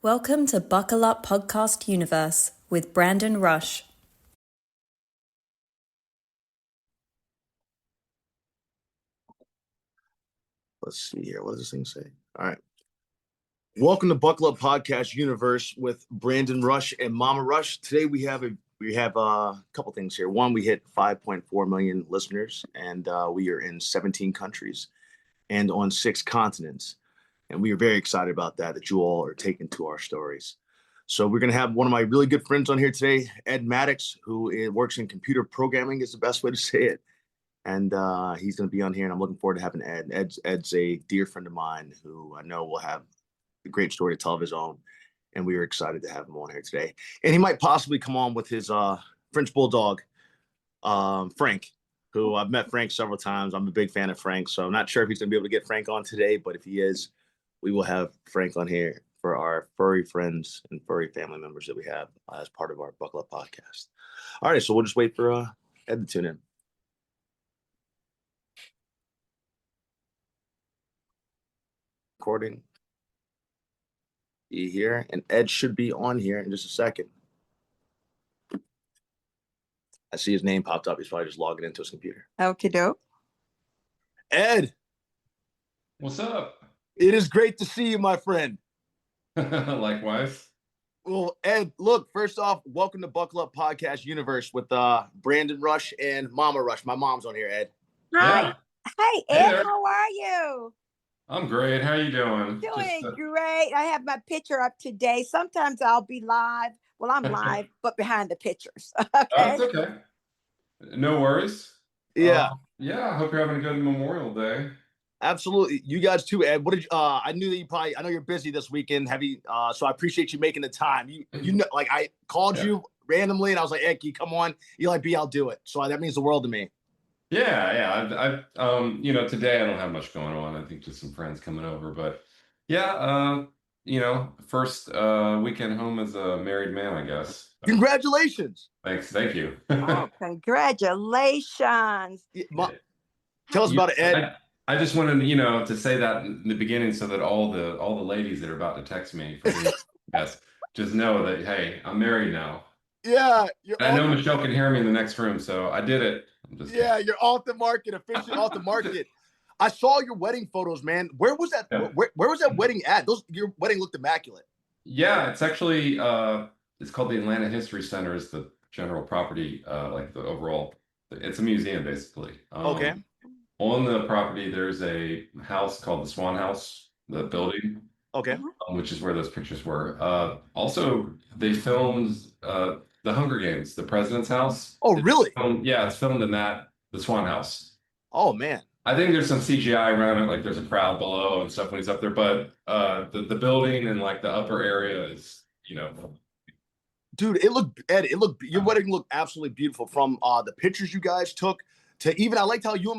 Welcome to Buckle Up Podcast Universe with Brandon Rush. Let's see here. What does this thing say? All right. Welcome to Buckle Up Podcast Universe with Brandon Rush and Mama Rush. Today we have a couple things here. One, we hit 5.4 million listeners, and we are in 17 countries and on 6 continents. And we are very excited about that you all are taken to our stories. So we're going to have one of my really good friends on here today, Ed Maddox, who works in computer programming is the best way to say it. And he's going to be on here, and I'm looking forward to having Ed. Ed's a dear friend of mine who I know will have a great story to tell of his own, and we are excited to have him on here today. And he might possibly come on with his French Bulldog, Frank, who I've met Frank several times. I'm a big fan of Frank, so I'm not sure if he's going to be able to get Frank on today, but if he is, we will have Frank on here for our furry friends and furry family members that we have as part of our Buckle Up podcast. All right, so we'll just wait for Ed to tune in. Recording. Here, and Ed should be on here in just a second. I see his name popped up. He's probably just logging into his computer. Okie doke. Ed, what's up? It is great to see you, my friend. Likewise. Well, Ed, look, first off, welcome to Buckle Up Podcast Universe with Brandon Rush and Mama Rush. My mom's on here, Ed. Hi. Yeah. Hey, Ed, how are you? I'm great. How you doing? Doing great. I have my picture up today. Sometimes I'll be live. Well, I'm live, but behind the pictures. Okay. That's okay. No worries. Yeah. Yeah. I hope you're having a good Memorial Day. Absolutely. You guys too, Ed. What did you, I knew that I know you're busy this weekend, heavy. So I appreciate you making the time. You know, like I called you randomly and I was like, Ed, can you come on? You're like, I'll do it. So that means the world to me. Yeah. I today I don't have much going on. I think just some friends coming over, but yeah, first weekend home as a married man, I guess. Congratulations. Thanks. Thank you. Oh, congratulations. Tell us about it, Ed. I just wanted, to say that in the beginning so that all the ladies that are about to text me for yes, just know that, hey, I'm married now. Yeah. I know Michelle can hear me in the next room, so I did it. Yeah, you're off the market, officially off the market. I saw your wedding photos, man. Where was that? Yeah. Where was that wedding at? Your wedding looked immaculate. Yeah, it's actually it's called the Atlanta History Center. Is the general property, like the overall. It's a museum basically. Okay. On the property, there's a house called the Swan House, the building. Okay. Which is where those pictures were. Also, they filmed the Hunger Games, the President's House. Oh, really? It's filmed in the Swan House. Oh, man. I think there's some CGI around it, like there's a crowd below and stuff when he's up there, but the building and like the upper area is, Dude, your wedding looked absolutely beautiful from the pictures you guys took to even, I liked how you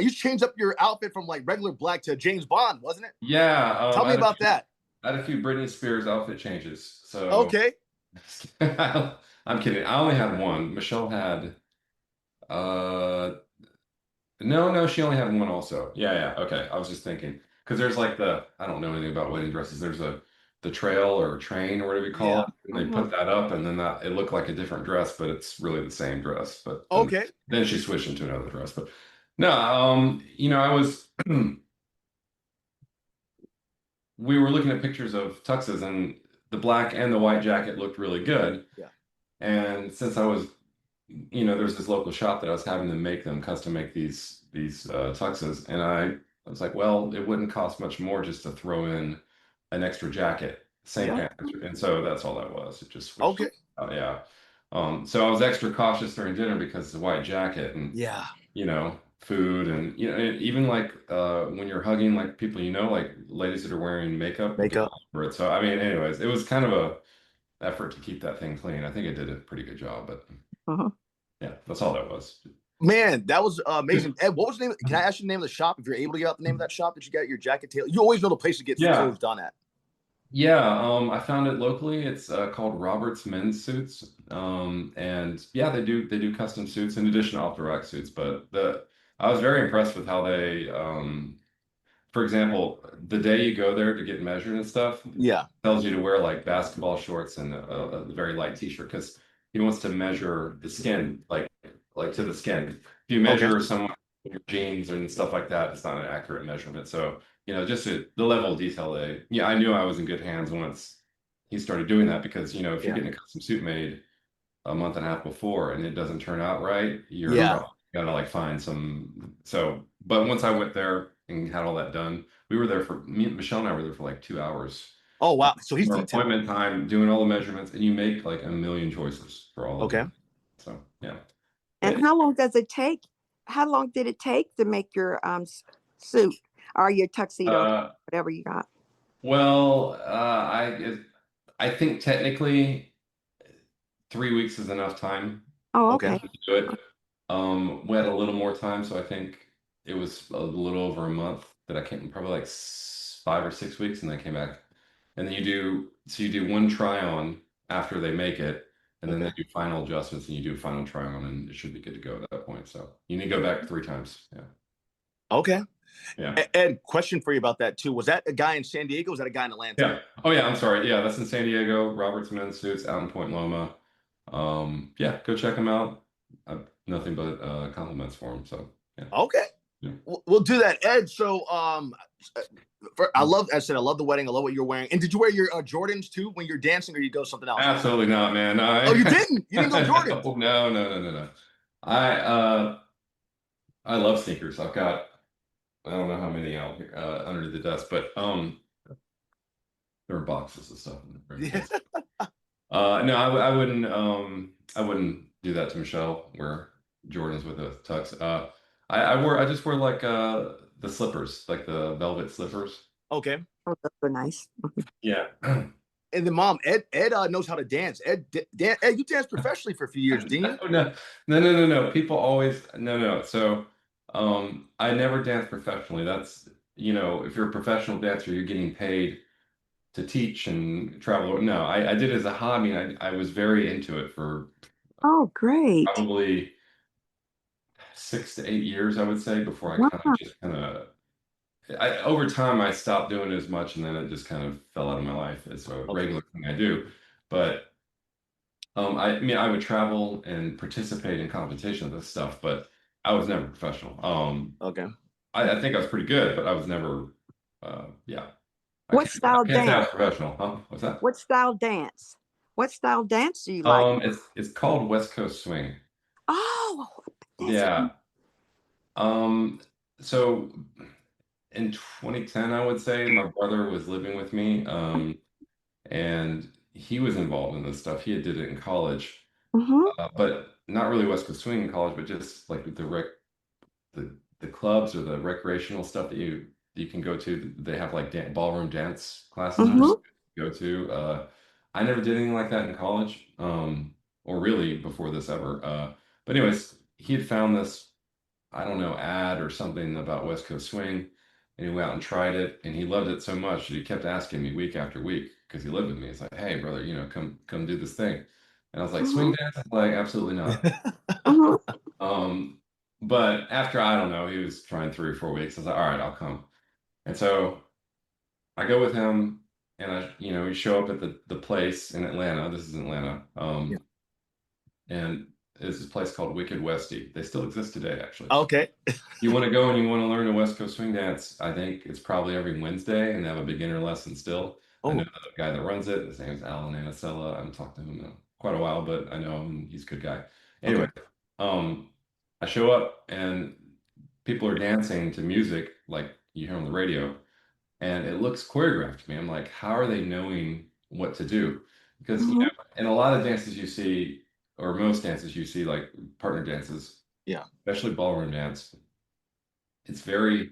changed up your outfit from like regular black to James Bond, wasn't it? Yeah. Tell me about that. I had a few Britney Spears outfit changes. So okay. I'm kidding. I only had one. Michelle had no, she only had one also. Yeah. Okay. I was just thinking. Because there's like I don't know anything about wedding dresses. There's the trail or train or whatever you call it. And they put that up and then it looked like a different dress, but it's really the same dress. But okay. Then she switched into another dress. But no, I was we were looking at pictures of tuxes and the black and the white jacket looked really good. Yeah. And since I was, there's this local shop that I was having them custom make these tuxes. And I was like, well, it wouldn't cost much more just to throw in an extra jacket, same pants. And so that's all that was. It just switched. Okay. Yeah. So I was extra cautious during dinner because the white jacket and food and even like when you're hugging like people like ladies that are wearing makeup. So I mean, anyways, it was kind of a effort to keep that thing clean. I think it did a pretty good job, but yeah, that's all that was. Man, that was amazing. Ed, what was the name? Can I ask you the name of the shop if you're able to get out the name of that shop that you got your jacket tail? You always know the place to get clothes done at. Yeah, I found it locally. It's called Robert's Men's Suits. And yeah, they do custom suits in addition to off the rack suits, but I was very impressed with how they for example, the day you go there to get measured and stuff, Yeah. tells you to wear like basketball shorts and a very light t-shirt because he wants to measure the skin, like to the skin. If you measure someone with your jeans and stuff like that, it's not an accurate measurement. So, just the level of detail. I knew I was in good hands once he started doing that because, if you're getting a custom suit made a month and a half before and it doesn't turn out right, you're probably gonna like find some. So, but once I went there and had all that done, Michelle and I were there for like 2 hours. Oh wow! So he's appointment time, doing all the measurements, and you make like a million choices for all of them. So yeah. And how long does it take? How long did it take to make your suit or your tuxedo, whatever you got? Well, I think technically 3 weeks is enough time. Oh, okay. To do it. We had a little more time, so I think it was a little over a month that I came, probably like 5 or 6 weeks, and then I came back. And then you do one try on after they make it, and then they do final adjustments, and you do a final try on, and it should be good to go at that point. So you need to go back 3 times. Yeah. Okay. Yeah. Ed, question for you about that too. Was that a guy in San Diego? Or was that a guy in Atlanta? Yeah. Oh yeah. I'm sorry. Yeah, that's in San Diego. Robert's Men's Suits out in Point Loma. Yeah, go check him out. I've nothing but compliments for him. So yeah. Okay. Yeah. We'll do that, Ed. So I love the wedding. I love what you're wearing. And did you wear your Jordans too when you're dancing, or you go something else? Absolutely not, man. Oh, you didn't? You didn't go Jordans? No. I love sneakers. I've got, I don't know how many out here under the desk, but there are boxes of stuff in there. No, I wouldn't do that to Michelle. Wear Jordans with a tux. I just wear like the slippers, like the velvet slippers. Okay. Oh, those are nice. Yeah. And then Mom, Ed knows how to dance. Ed, you danced professionally for a few years, didn't you? No. People always no. So I never danced professionally. That's, if you're a professional dancer, you're getting paid to teach and travel. No, I did it as a hobby, and I was very into it for great. probably 6 to 8 years, I would say, before I over time I stopped doing it as much, and then it just kind of fell out of my life as a regular thing I do. But I would travel and participate in competition with this stuff, but I was never professional. I think I was pretty good, but I was never What style dance? I can't say I was professional, huh? What's that? What style dance? What style dance do you like? It's called West Coast Swing. Oh, yeah. So in 2010, I would say, my brother was living with me, and he was involved in this stuff. He did it in college, but not really West Coast Swing in college, but just like the clubs or the recreational stuff that you can go to. They have like ballroom dance classes to go to. I never did anything like that in college, or really before this ever. But anyways, he had found this, I don't know, ad or something about West Coast Swing, and he went out and tried it, and he loved it so much that he kept asking me week after week because he lived with me. He's like, "Hey, brother, come do this thing," and I was like, "Swing dance?" I'm like, "Absolutely not." But after, I don't know, he was trying 3 or 4 weeks. I was like, "All right, I'll come." And so I go with him, and we show up at the place in Atlanta. This is in Atlanta, and there's this place called Wicked Westie. They still exist today, actually. Okay. You want to go and you want to learn a West Coast swing dance, I think it's probably every Wednesday, and they have a beginner lesson still. I know the guy that runs it. His name's Alan Anicella. I haven't talked to him in quite a while, but I know him. He's a good guy. Anyway, I show up, and people are dancing to music like you hear on the radio, and it looks choreographed to me. I'm like, how are they knowing what to do? Because in a lot of dances you see, or most dances you see, like partner dances, especially ballroom dance, it's very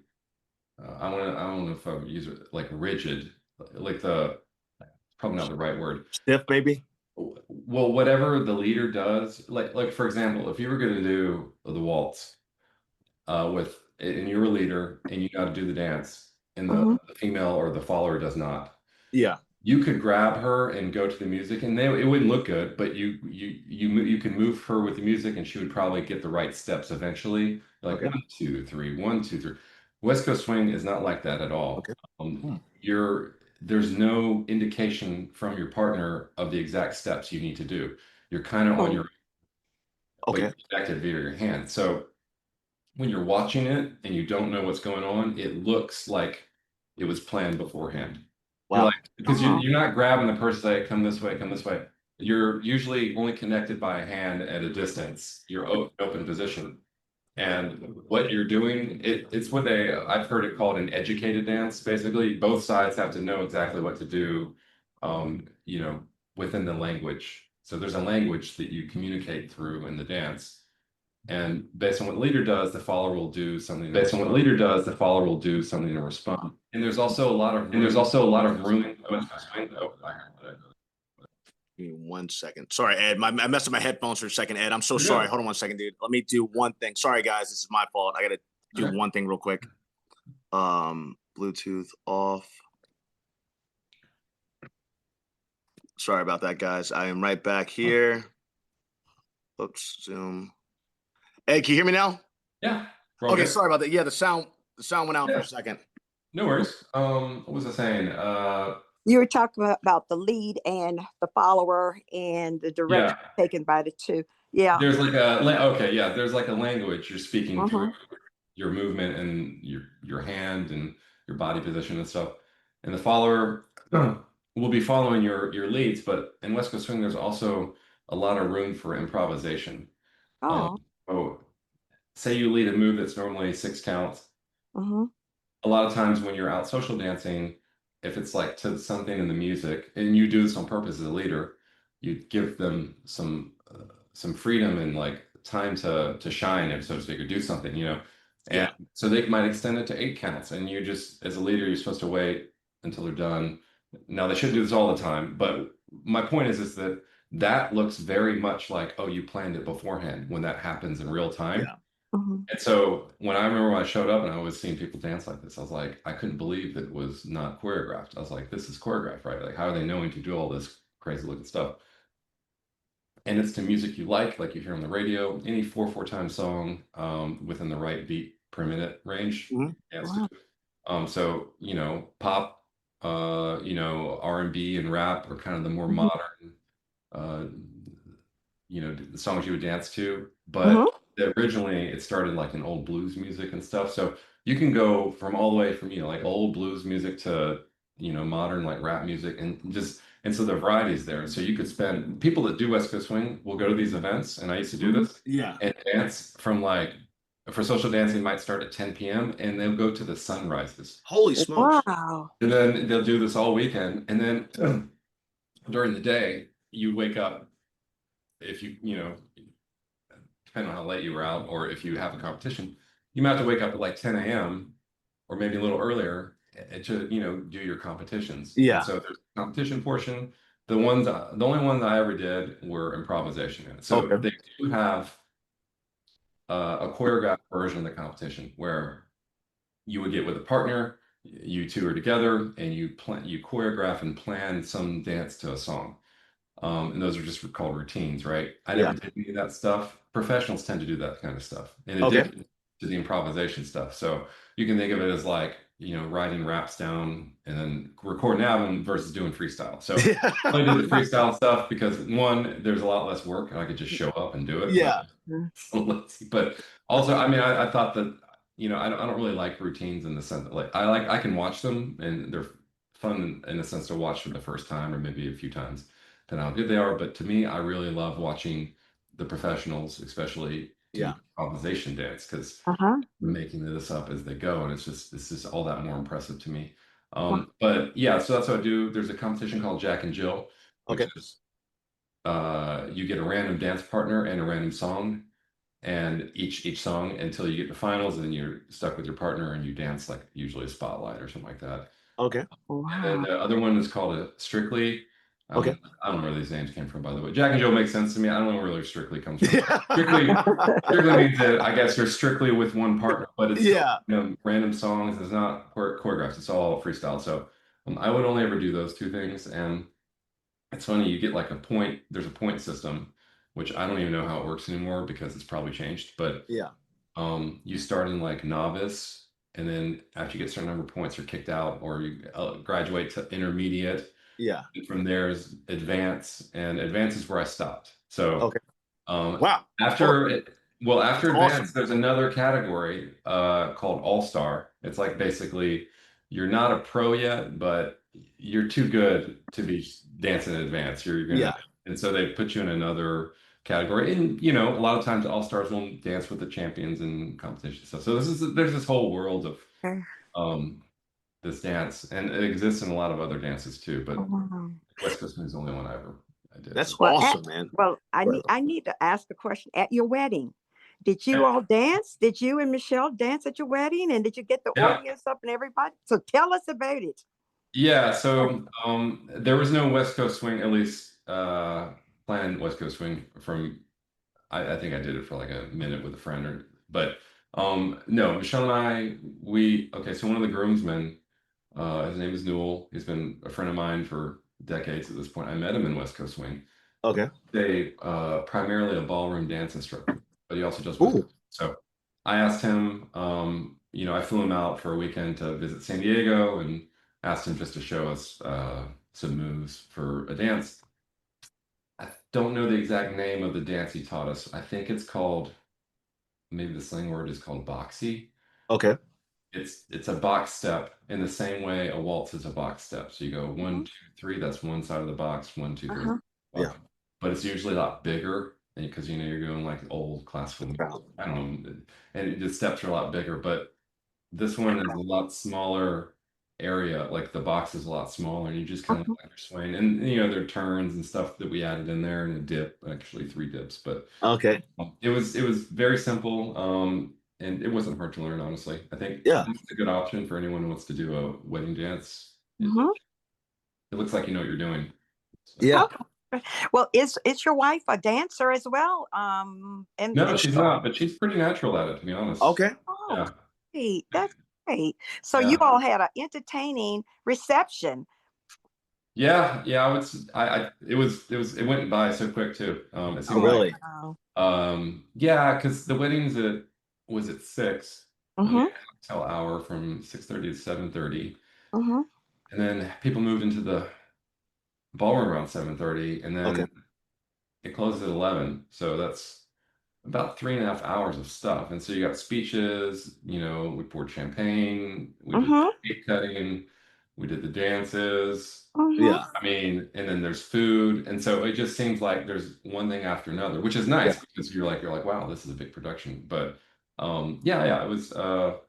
I don't know if I would use it, like rigid, like probably not the right word. Stiff, maybe. Well, whatever the leader does, like for example, if you were going to do the waltz, and you're a leader and you got to do the dance, and the female or the follower does not. Yeah. You could grab her and go to the music, and it wouldn't look good, but you can move her with the music, and she would probably get the right steps eventually. Like 1, 2, 3, 1, 2, 3. West Coast swing is not like that at all. Okay. There's no indication from your partner of the exact steps you need to do. You're kind of on your, but you're connected via your hand. So when you're watching it and you don't know what's going on, it looks like it was planned beforehand. Wow. You're like, because you're not grabbing the person say, come this way, come this way. You're usually only connected by a hand at a distance. You're open position. And what you're doing, it's what I've heard it called an educated dance. Basically, both sides have to know exactly what to do, you know, within the language. So there's a language that you communicate through in the dance. And based on what the leader does, the follower will do something. Based on what the leader does, the follower will do something to respond. And there's also a lot of room. Give me 1 second. Sorry, Ed. I messed up my headphones for a second, Ed. I'm so sorry. Hold on 1 second, dude. Let me do one thing. Sorry, guys. This is my fault. I gotta do one thing real quick. Bluetooth off. Sorry about that, guys. I am right back here. Oops, Zoom. Ed, can you hear me now? Yeah. Okay, sorry about that. Yeah, the sound went out for a second. No worries. What was I saying? You were talking about the lead and the follower and the direction taken by the two. Yeah. There's like there's like a language you're speaking through your movement and your hand and your body position and stuff. And the follower will be following your leads, but in West Coast Swing, there's also a lot of room for improvisation. Say you lead a move that's normally 6 counts. A lot of times when you're out social dancing, if it's like to something in the music, and you do this on purpose as a leader, you give them some freedom and like time to shine, so to speak, or do something, you know. And so they might extend it to 8 counts, and you just, as a leader, you're supposed to wait until they're done. Now they shouldn't do this all the time, but my point is that looks very much like, oh, you planned it beforehand when that happens in real time. Yeah. And so when I showed up and I was seeing people dance like this, I was like, I couldn't believe that it was not choreographed. I was like, this is choreographed, right? Like, how are they knowing to do all this crazy looking stuff? And it's to music you like you hear on the radio, any 4/4 time song within the right beat per minute range. So, you know, pop, you know, R&B and rap are kind of the more modern, you know, the songs you would dance to. But originally it started like in old blues music and stuff. So you can go from all the way from, you know, like old blues music to, you know, modern like rap music, and so the variety is there. So you could spend, people that do West Coast Swing will go to these events, and I used to do this. Yeah. And dance from like, for social dancing might start at 10 p.m. and they'll go to the sunrises. Holy smokes. Wow. And then they'll do this all weekend. And then during the day, you wake up, if you know, depending on how late you were out, or if you have a competition, you might have to wake up at like 10 a.m. or maybe a little earlier to, you know, do your competitions. Yeah. And so there's a competition portion. The only ones I ever did were improvisation. So they do have a choreographed version of the competition where you would get with a partner, you two are together, and you choreograph and plan some dance to a song. And those are just called routines, right? I never did any of that stuff. Professionals tend to do that kind of stuff in addition to the improvisation stuff. So you can think of it as like, you know, writing raps down and then record an album versus doing freestyle. So I did the freestyle stuff because, one, there's a lot less work and I could just show up and do it. Yeah. But also, I mean, I thought that, you know, I don't really like routines in the sense that, like, I can watch them and they're fun in the sense to watch for the first time or maybe a few times, depending on how good they are. But to me, I really love watching the professionals, especially improvisation dance, because making this up as they go, and it's just all that more impressive to me. But yeah, so that's what I do. There's a competition called Jack and Jill, which is you get a random dance partner and a random song, and each song until you get to finals, and then you're stuck with your partner and you dance like usually a spotlight or something like that. And then the other one is called a Strictly. I don't know where these names came from, by the way. Jack and Jill makes sense to me. I don't know where really Strictly comes from. Strictly means that I guess you're strictly with one partner, but it's you know, random songs. It's not choreographed. It's all freestyle. So I would only ever do those two things. And it's funny, you get like a point. There's a point system, which I don't even know how it works anymore because it's probably changed. But you start in like novice, and then after you get a certain number of points, you're kicked out, or you graduate to intermediate. Yeah. And from there is advance, and advance is where I stopped. So, Okay. wow. After advance, awesome. there's another category called All-Star. It's like basically you're not a pro yet, but you're too good to be dancing in advance. You're gonna, and so they put you in another category. And you know, a lot of times All-Stars will dance with the champions in competition stuff. So there's this whole world of this dance, and it exists in a lot of other dances too. But West Coast Swing is the only one I did. That's awesome, man. Well, I need to ask the question at your wedding. Did you all dance? Did you and Michelle dance at your wedding? And did you get the audience up and everybody? So tell us about it. Yeah, so there was no West Coast Swing, at least planned West Coast Swing from I think I did it for like a minute with a friend but no, Michelle and I, so one of the groomsmen, his name is Newell. He's been a friend of mine for decades at this point. I met him in West Coast Swing. Okay. They primarily a ballroom dance instructor, but he also does West Coast. So I asked him, you know, I flew him out for a weekend to visit San Diego and asked him just to show us some moves for a dance. I don't know the exact name of the dance he taught us. I think it's called, maybe the slang word is called boxy. Okay. It's a box step in the same way a waltz is a box step. So you go 1, 2, 3. That's one side of the box. 1, 2, 3. Yeah. But it's usually a lot bigger because you know you're going like old classical. I don't know, and the steps are a lot bigger. But this one is a lot smaller area. Like the box is a lot smaller, and you just kind of like you're swaying. And you know there are turns and stuff that we added in there, and a dip, actually 3 dips. But it was very simple. And it wasn't hard to learn, honestly. I think it's a good option for anyone who wants to do a wedding dance. It looks like you know what you're doing. So. Yeah. Well, is your wife a dancer as well? No, she's not, but she's pretty natural at it, to be honest. Okay. Oh, great. That's great. So you all had an entertaining reception. Yeah, it went by so quick too. It seemed really? Yeah, because the wedding's was at 6. Cocktail hour from 6:30 to 7:30. And then people moved into the ballroom around 7:30, and then it closes at 11. So that's about 3.5 hours of stuff. And so you got speeches, you know, we poured champagne, we did cake cutting, we did the dances. Yeah. I mean, and then there's food. And so it just seems like there's one thing after another, which is nice because you're like, wow, this is a big production. But it was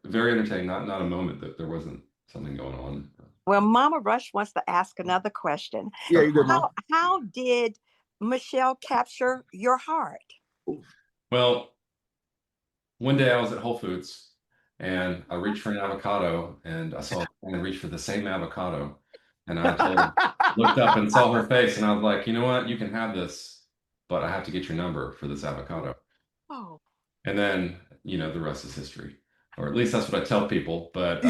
very entertaining. Not a moment that there wasn't something going on. Well, Mama Rush wants to ask another question. Yeah, you're good, Mom. How did Michelle capture your heart? Well, one day I was at Whole Foods and I reached for an avocado and I saw a woman reach for the same avocado. And I looked up and saw her face and I was like, you know what? You can have this, but I have to get your number for this avocado. And then, you know, the rest is history. Or at least that's what I tell people. But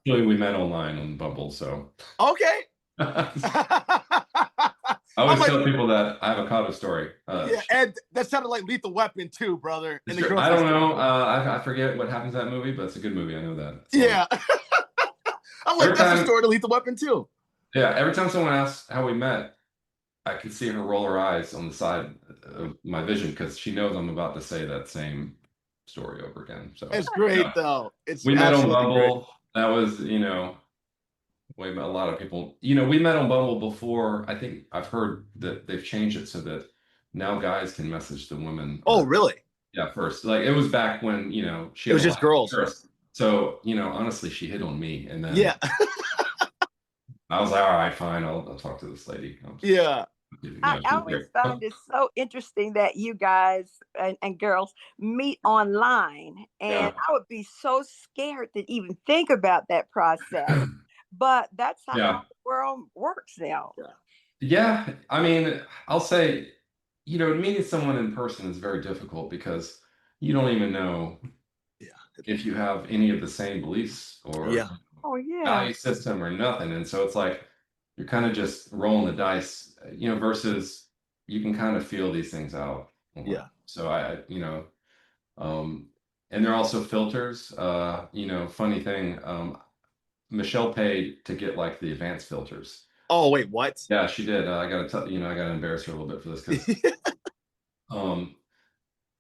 really we met online on Bumble, so. Okay. I always tell people that avocado story. And that sounded like Lethal Weapon too, brother. I don't know. I forget what happens in that movie, but it's a good movie. I know that. So. Yeah. I'm like, that's the story to Lethal Weapon too. Yeah. Every time someone asks how we met, I can see her roll her eyes on the side of my vision because she knows I'm about to say that same story over again. So it's great though. We met on Bumble. Great. That was, you know, a lot of people, you know, we met on Bumble before. I think I've heard that they've changed it so that now guys can message the women. Oh, really? Yeah, first. Like it was back when, you know, it was just girls. First. So, you know, honestly, she hit on me, and then I was like, all right, fine, I'll talk to this lady. I always found it so interesting that you guys and girls meet online, and I would be so scared to even think about that process. But that's how the world works now. Yeah, I mean, I'll say, you know, meeting someone in person is very difficult because you don't even know if you have any of the same beliefs or value system or nothing. And so it's like you're kind of just rolling the dice, you know, versus you can kind of feel these things out. So I you know, And they're also filters. You know, funny thing, Michelle paid to get like the advanced filters. Oh, wait, what? Yeah, she did. I gotta tell you know, I gotta embarrass her a little bit for this because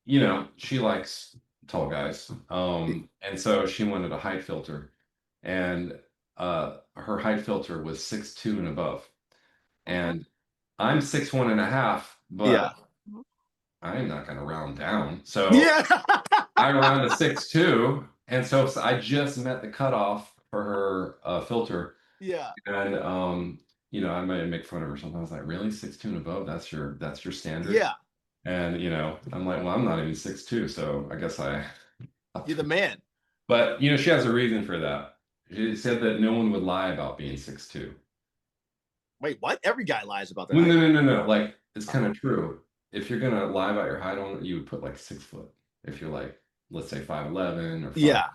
you know, she likes tall guys. And so she wanted a height filter. And her height filter was 6'2" and above. And I'm 6'1.5", Yeah. but I'm not gonna round down. So Yeah. I round to 6'2", and so I just met the cutoff for her filter. Yeah. And you know, I might make fun of her something. I was like, really, 6'2" and above? That's your standard? Yeah. And you know, I'm like, well, I'm not even 6'2", so I guess You're the man. But you know, she has a reason for that. She said that no one would lie about being 6'2". Wait, what? Every guy lies about that. Well, no. Like, it's kind of true. If you're gonna lie about your height on it, you would put like 6 foot. If you're like, let's say 5'11" or 5. Yeah.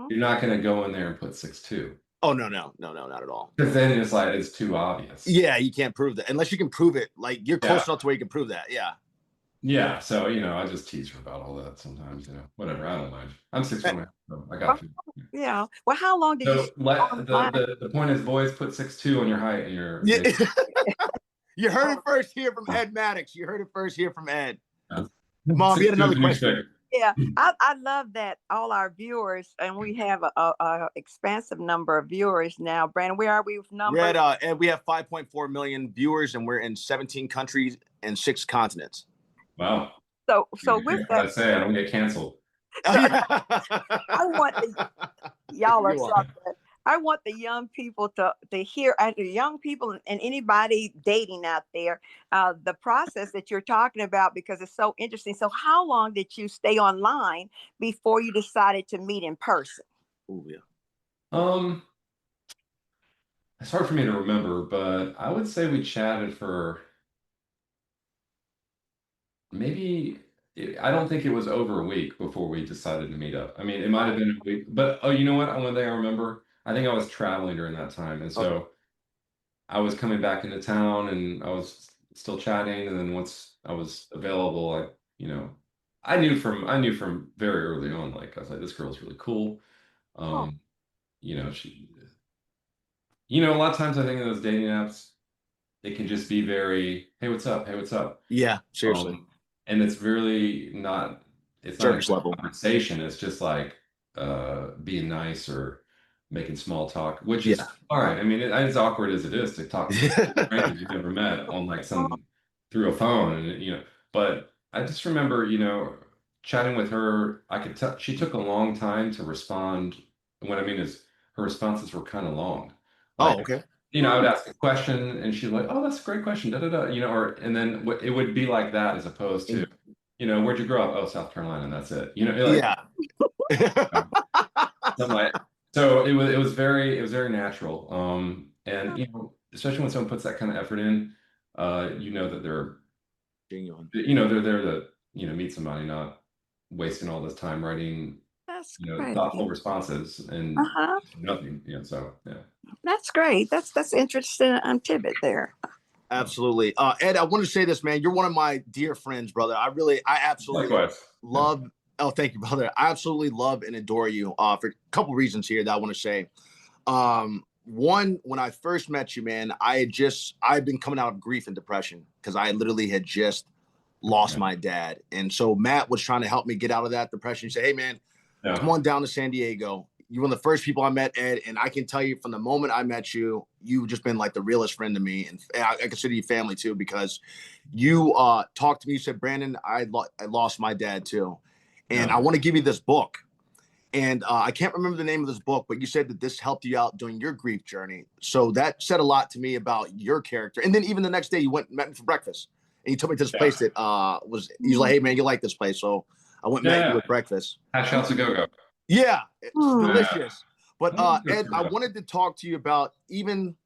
You're not gonna go in there and put 6'2". Oh, no, not at all. Because then it's like it's too obvious. Yeah, you can't prove that unless you can prove it. Like you're close enough to where you can prove that. Yeah. Yeah. So you know, I just tease her about all that sometimes. You know, whatever. I don't mind. I'm 6'1", so I got you. Yeah. Well, how long did you? The point is, boys, put 6'2" on your height, and Yeah. You heard it first here from Ed Maddox. You heard it first here from Ed. Mom, you had another question. Yeah, I love that all our viewers, and we have a expansive number of viewers now. Brandon, where are we with numbers? We're at, and we have 5.4 million viewers, and we're in 17 countries and 6 continents. Wow. So with that, I say I don't get canceled. I want y'all are something. I want the young people to hear, the young people and anybody dating out there, the process that you're talking about, because it's so interesting. So how long did you stay online before you decided to meet in person? Oh, yeah. It's hard for me to remember, but I would say we chatted for maybe, I don't think it was over a week before we decided to meet up. I mean, it might have been a week, but oh, you know what? One thing I remember, I think I was traveling during that time. And so I was coming back into town and I was still chatting. And then once I was available, you know, I knew from very early on, like I was like, this girl's really cool. You know, you know, a lot of times I think in those dating apps, it can just be very, hey, what's up? Hey, what's up? Yeah, seriously. And it's really not, it's surface not a level conversation. It's just like being nice or making small talk, which is fine. I mean, as awkward as it is to talk to strangers you've never met on like through a phone, and you know. But I just remember, you know, chatting with her. I could tell she took a long time to respond. And what I mean is, her responses were kind of long. Like, okay. You know, I would ask a question and she's like, "Oh, that's a great question." Da da da. You know, and then it would be like that as opposed to, you know, where'd you grow up? Oh, South Carolina, and that's it. You know, like, so it was very natural. And you know, especially when someone puts that kind of effort in, you know that they're genuine. You know, they're there to, you know, meet somebody, not wasting all this time writing, you know, thoughtful responses and nothing. You know, so yeah. That's great. That's interesting tidbit there. Absolutely. Ed, I want to say this, man. You're one of my dear friends, brother. I absolutely love. Oh, thank you, brother. I absolutely love and adore you for a couple reasons here that I want to say. One, when I first met you, man, I've been coming out of grief and depression because I literally had just lost my dad. And so Matt was trying to help me get out of that depression. He said, hey, man, come on down to San Diego. You were one of the first people I met, Ed, and I can tell you from the moment I met you, you've just been like the realest friend to me, and I consider you family too because you talked to me. You said, Brandon, I lost my dad too, and I want to give you this book, and I can't remember the name of this book, but you said that this helped you out during your grief journey. So that said a lot to me about your character. And then even the next day, you went and met me for breakfast, and you told me this place that he's like, hey man, you like this place, so I went and met you with breakfast. Hash House a Go-Go. Yeah, it's delicious. But Ed, I wanted to talk to you about even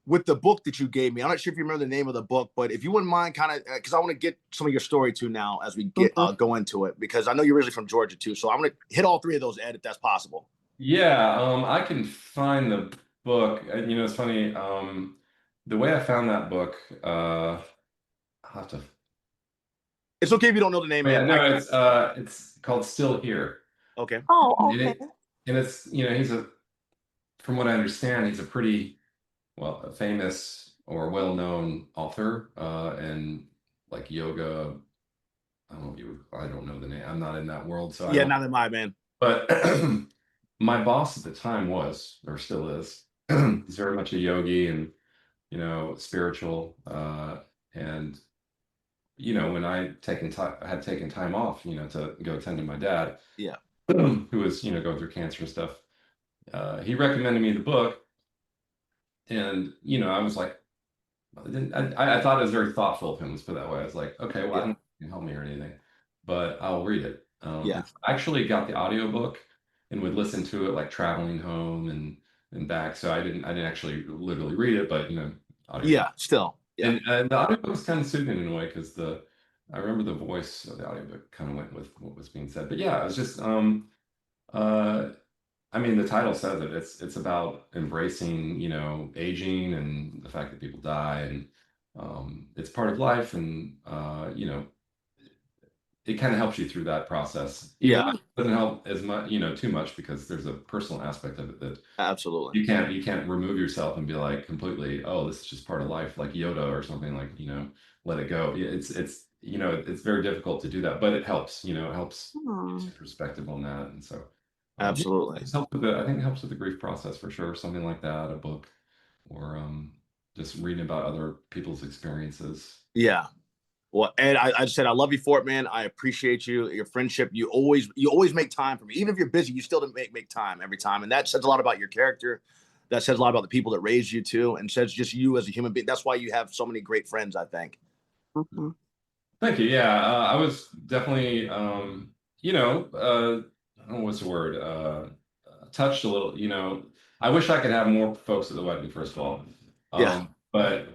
with the book that you gave me. I'm not sure if you remember the name of the book, but if you wouldn't mind kind of, because I want to get some of your story too now as we get go into it, because I know you're originally from Georgia too. So I'm going to hit all three of those, Ed, if that's possible. Yeah, I can find the book. You know, it's funny. The way I found that book, I'll have to It's okay if you don't know the name. Yeah, no, it's called Still Here. Okay. Oh, And okay. it's he's from what I understand, he's a pretty a famous or well-known author and like yoga. I don't know the name. I'm not in that world, so I don't. Neither am I, man. But my boss at the time was, or still is, he's very much a yogi and spiritual. And when I had taken time off, to go attend to my dad, Yeah, who was going through cancer and stuff, he recommended me the book, and I was like, I thought it was very thoughtful of him. Let's put it that way. I was like, okay, well, I don't know if you can help me or anything, but I'll read it. Yeah. I actually got the audiobook and would listen to it like traveling home and back. So I didn't actually literally read it, but audio. Yeah, still. Yeah. And the audiobook was kind of soothing in a way because I remember the voice of the audiobook kind of went with what was being said. But yeah, it was just I mean, the title says it. It's about embracing, aging and the fact that people die, and it's part of life, and it kind of helps you through that process. Yeah. It doesn't help as much, too much, because there's a personal aspect of it that Absolutely you can't remove yourself and be like completely, oh, this is just part of life, like Yoda or something, like let it go. It's very difficult to do that, but it helps. It helps get your perspective on that, and so. Absolutely. I think it helps with the grief process for sure. Something like that, a book, or just reading about other people's experiences. Yeah. Well, Ed, I said I love you for it, man. I appreciate you, your friendship. You always make time for me, even if you're busy. You still make time every time, and that says a lot about your character. That says a lot about the people that raised you too, and says just you as a human being. That's why you have so many great friends, I think. Mm-hmm. Thank you. Yeah, I was definitely, I don't know what's the word, touched a little. I wish I could have more folks at the wedding, first of all. But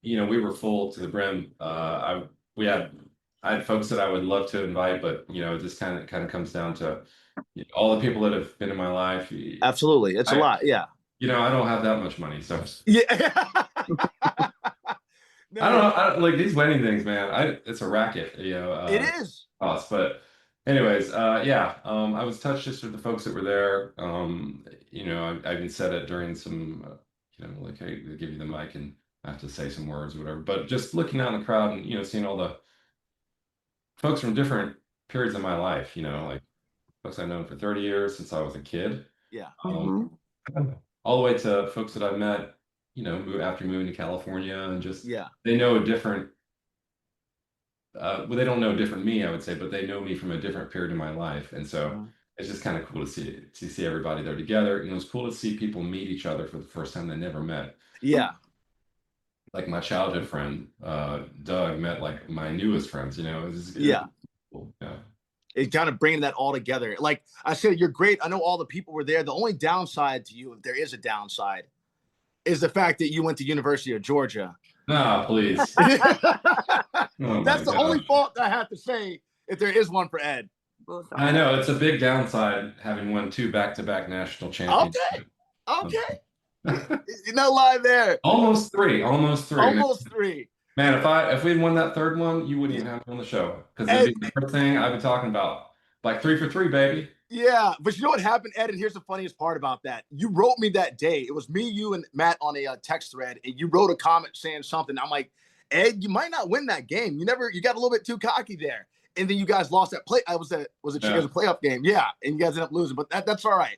we were full to the brim. I had folks that I would love to invite, but it just kind of comes down to all the people that have been in my life. Absolutely, it's a lot. Yeah. I don't have that much money, so yeah. No, I don't like these wedding things, man. It's a racket, it is. Us, but anyways, I was touched just with the folks that were there. I even said it during some, like, hey, they give you the mic and I have to say some words or whatever. But just looking out in the crowd and seeing all the folks from different periods of my life, like folks I've known for 30 years since I was a kid. Yeah. All the way to folks that I've met, after moving to California, and just they know a different. They don't know different me, I would say, but they know me from a different period of my life, and so it's just kind of cool to see everybody there together. And it was cool to see people meet each other for the first time they never met. Yeah. Like my childhood friend, Doug, met like my newest friends. It was cool. Yeah. It's kind of bringing that all together. Like I said, you're great. I know all the people were there. The only downside to you, if there is a downside, is the fact that you went to University of Georgia. No, please. That's the only fault I have to say, if there is one for Ed. I know it's a big downside having won 2 back-to-back national championships. Okay. You're not lying there. Almost three. Man, if we'd won that third one, you wouldn't even have me on the show, because it'd be the first thing I've been talking about. Like 3 for 3, baby. Yeah, but you know what happened, Ed? And here's the funniest part about that. You wrote me that day. It was me, you, and Matt on a text thread, and you wrote a comment saying something. I'm like, Ed, you might not win that game. You got a little bit too cocky there. And then you guys lost that play. Was it a playoff game? Yeah, and you guys ended up losing, but that's all right.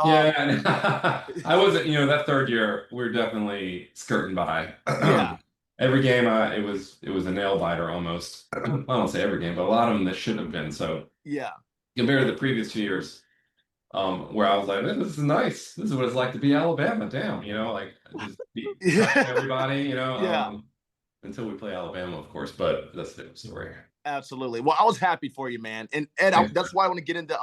Yeah, I wasn't. That third year, we were definitely skirting by. Yeah. Every game, it was a nail biter almost. I don't say every game, but a lot of them that shouldn't have been. So yeah, compared to the previous 2 years, where I was like, man, this is nice. This is what it's like to be Alabama. Damn, like just beat everybody. Until we play Alabama, of course. But that's a different story. Absolutely. Well, I was happy for you, man. And Ed, that's why I want to get into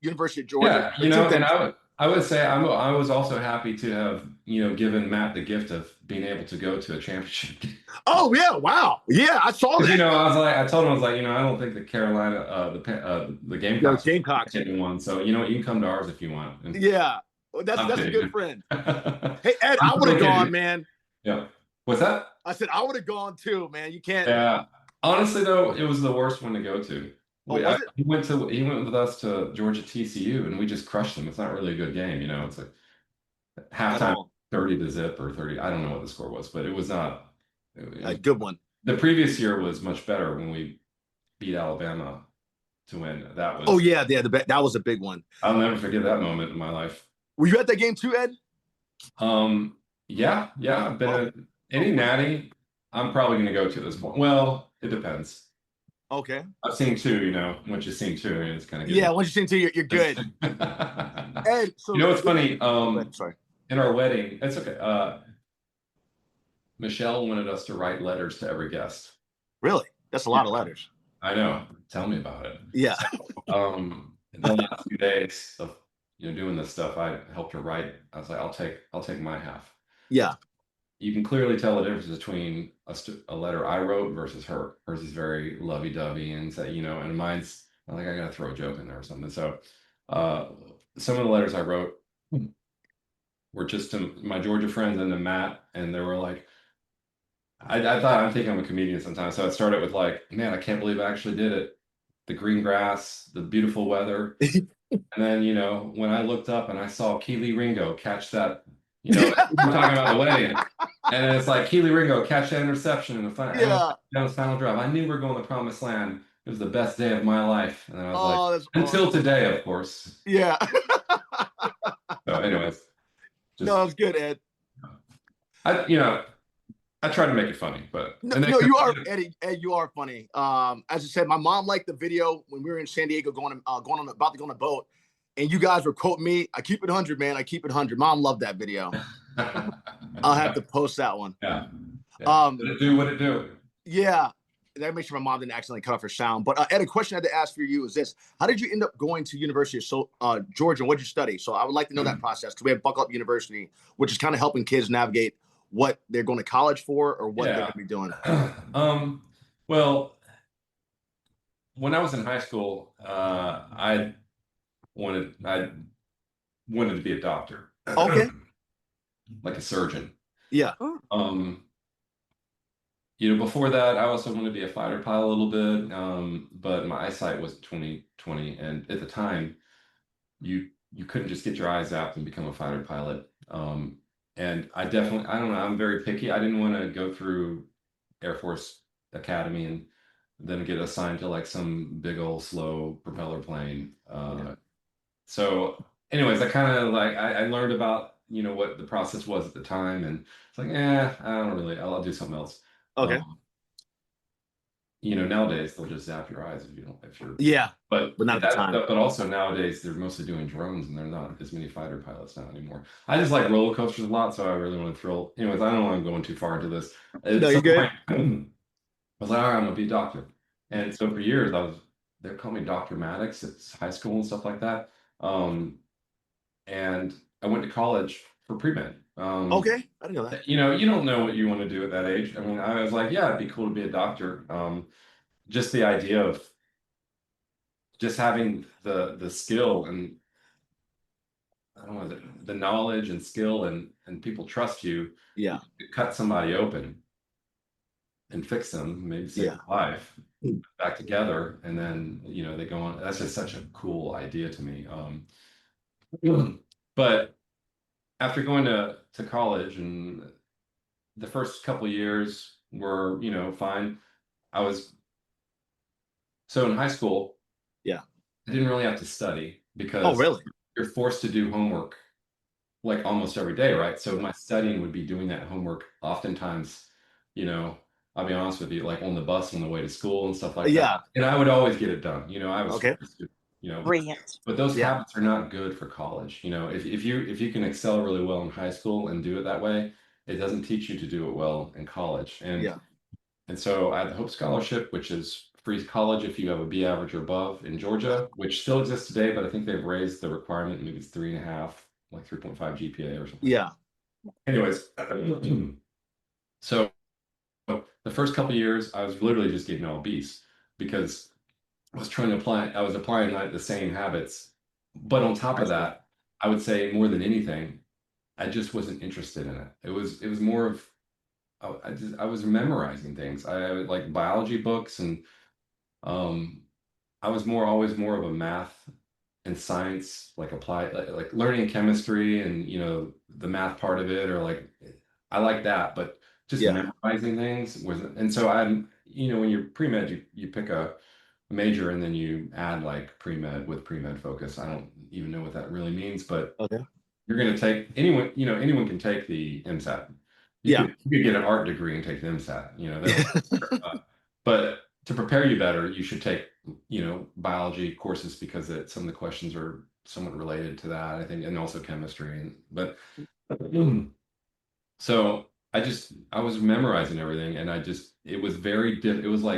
University of Georgia. Yeah, and I would say I was also happy to have given Matt the gift of being able to go to a championship game. Oh yeah! Wow. Yeah, I saw that. I told him, I don't think the Carolina the Gamecocks getting one. So you can come to ours if you want. And yeah, that's a good friend. Hey Ed, I would have gone, man. Yeah. What's that? I said I would have gone too, man. You can't. Yeah. Honestly, though, it was the worst one to go to. Oh, was it? He went with us to Georgia TCU, and we just crushed them. It's not really a good game, It's like halftime 30-0 or 30. I don't know what the score was, but it was not. It A was, good one. the previous year was much better when we beat Alabama to win. That was. Oh yeah, that was a big one. I'll never forget that moment in my life. Were you at that game too, Ed? Yeah. I've been any natty. I'm probably going to go to this point. Well, it depends. Okay. I've seen two. Once you've seen two, it's kind of good. Yeah, once you've seen two, you're good. Ed, so what's funny? Sorry. In our wedding, it's okay. Michelle wanted us to write letters to every guest. Really? That's a lot of letters. I know. Tell me about it. Yeah. In the last few days of doing this stuff, I helped her write. I was like, I'll take my half. Yeah. You can clearly tell the difference between a letter I wrote versus her. Hers is very lovey-dovey and and mine's I gotta throw a joke in there or something. So some of the letters I wrote were just to my Georgia friends and to Matt, and they were like, I think I'm a comedian sometimes. So I started with like, man, I can't believe I actually did it. The green grass, the beautiful weather. And then, when I looked up and I saw Keely Ringo catch that, we're talking about the wedding. And it's like Keely Ringo catch that interception in the final drive. I knew we were going to the promised land. It was the best day of my life. And then I was until today, of course. Yeah. So anyways. No, it's good, Ed. I try to make it funny, but no, you are, Eddie. Ed, you are funny. As I said, my mom liked the video when we were in San Diego about to go on a boat, and you guys were quoting me. I keep it 100, man. I keep it 100. Mom loved that video. I'll have to post that one. Yeah. Did it do what it do? Yeah. That makes sure my mom didn't accidentally cut off her sound. But Ed, a question I had to ask for you is this: how did you end up going to University of Georgia? What did you study? So I would like to know that process, because we have Buckle Up University, which is kind of helping kids navigate what they're going to college for or what they're going to be doing. Well, when I was in high school, I wanted to be a doctor. Okay. Like a surgeon. Yeah. Before that, I also wanted to be a fighter pilot a little bit, but my eyesight was 20/20, and at the time, you couldn't just get your eyes out and become a fighter pilot. And I don't know, I'm very picky. I didn't want to go through Air Force Academy and then get assigned to like some big old slow propeller plane. So anyways, I kind of I learned about, what the process was at the time, and it's like, I'll do something else. Okay. Nowadays they'll just zap your eyes if you're but not at the time. But also nowadays they're mostly doing drones, and they're not as many fighter pilots now anymore. I just like roller coasters a lot, so I really want to thrill. Anyways, I don't want to go into too far into this. No, you're good. I was like, all right, I'm gonna be a doctor. And so for years they called me Dr. Maddox at high school and stuff like that. And I went to college for pre-med. Okay, I didn't know that. You don't know what you want to do at that age. I mean, I was like, yeah, it'd be cool to be a doctor. Just the idea of just having the skill and I don't know, the knowledge and skill and people trust you. Yeah. To cut somebody open and fix them, maybe save their life, back together, and then they go on. That's just such a cool idea to me. But after going to college, and the first couple of years were fine. So in high school, I didn't really have to study because you're forced to do homework like almost every day, right? So my studying would be doing that homework oftentimes, I'll be honest with you, like on the bus on the way to school and stuff like that. And I would always get it done. I was brilliant. But those habits are not good for college. If you can excel really well in high school and do it that way, it doesn't teach you to do it well in college. And so I had the Hope Scholarship, which is free college if you have a B average or above in Georgia, which still exists today, but I think they've raised the requirement. Maybe it's 3.5, like 3.5 GPA or something. Yeah. Anyways, so the first couple of years, I was literally just getting all B's because I was applying like the same habits. But on top of that, I would say more than anything, I just wasn't interested in it. It was more of I was memorizing things. I would like biology books, and I was always more of a math and science, like applied, like learning chemistry and the math part of it, or like I like that, but just memorizing things wasn't. And so when you're pre-med, you pick a major and then you add like pre-med with pre-med focus. I don't even know what that really means, but you're going to take anyone can take the MSAT. You could get an art degree and take the MSAT. But to prepare you better, you should take biology courses because some of the questions are somewhat related to that, I think, and also chemistry. So I was memorizing everything, and it was very difficult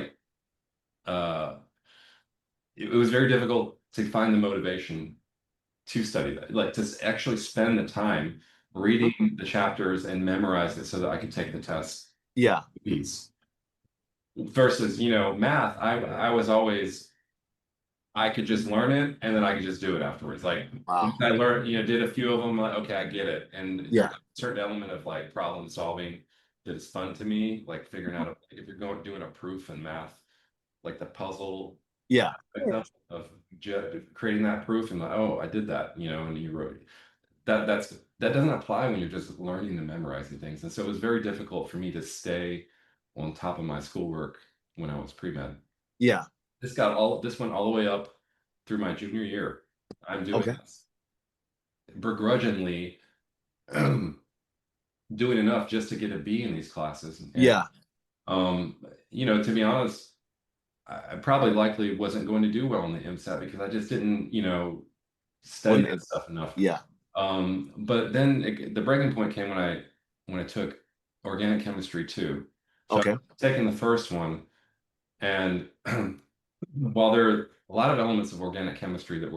to find the motivation to study that, like to actually spend the time reading the chapters and memorize it so that I could take the test. Versus, math, I could just learn it and then I could just do it afterwards. Like once I learned, did a few of them, like, okay, I get it. And there's a certain element of like problem solving that is fun to me, like figuring out if you're doing a proof in math, like the puzzle of creating that proof and like, oh, I did that, and you wrote that. That doesn't apply when you're just learning and memorizing things. And so it was very difficult for me to stay on top of my schoolwork when I was pre-med. This went all the way up through my junior year. I'm doing this begrudgingly, doing enough just to get a B in these classes. And, to be honest, I probably likely wasn't going to do well on the MSAT because I just didn't, study that stuff enough. But then the breaking point came when I took organic chemistry 2. So I was taking the first one, and while there are a lot of elements of organic chemistry that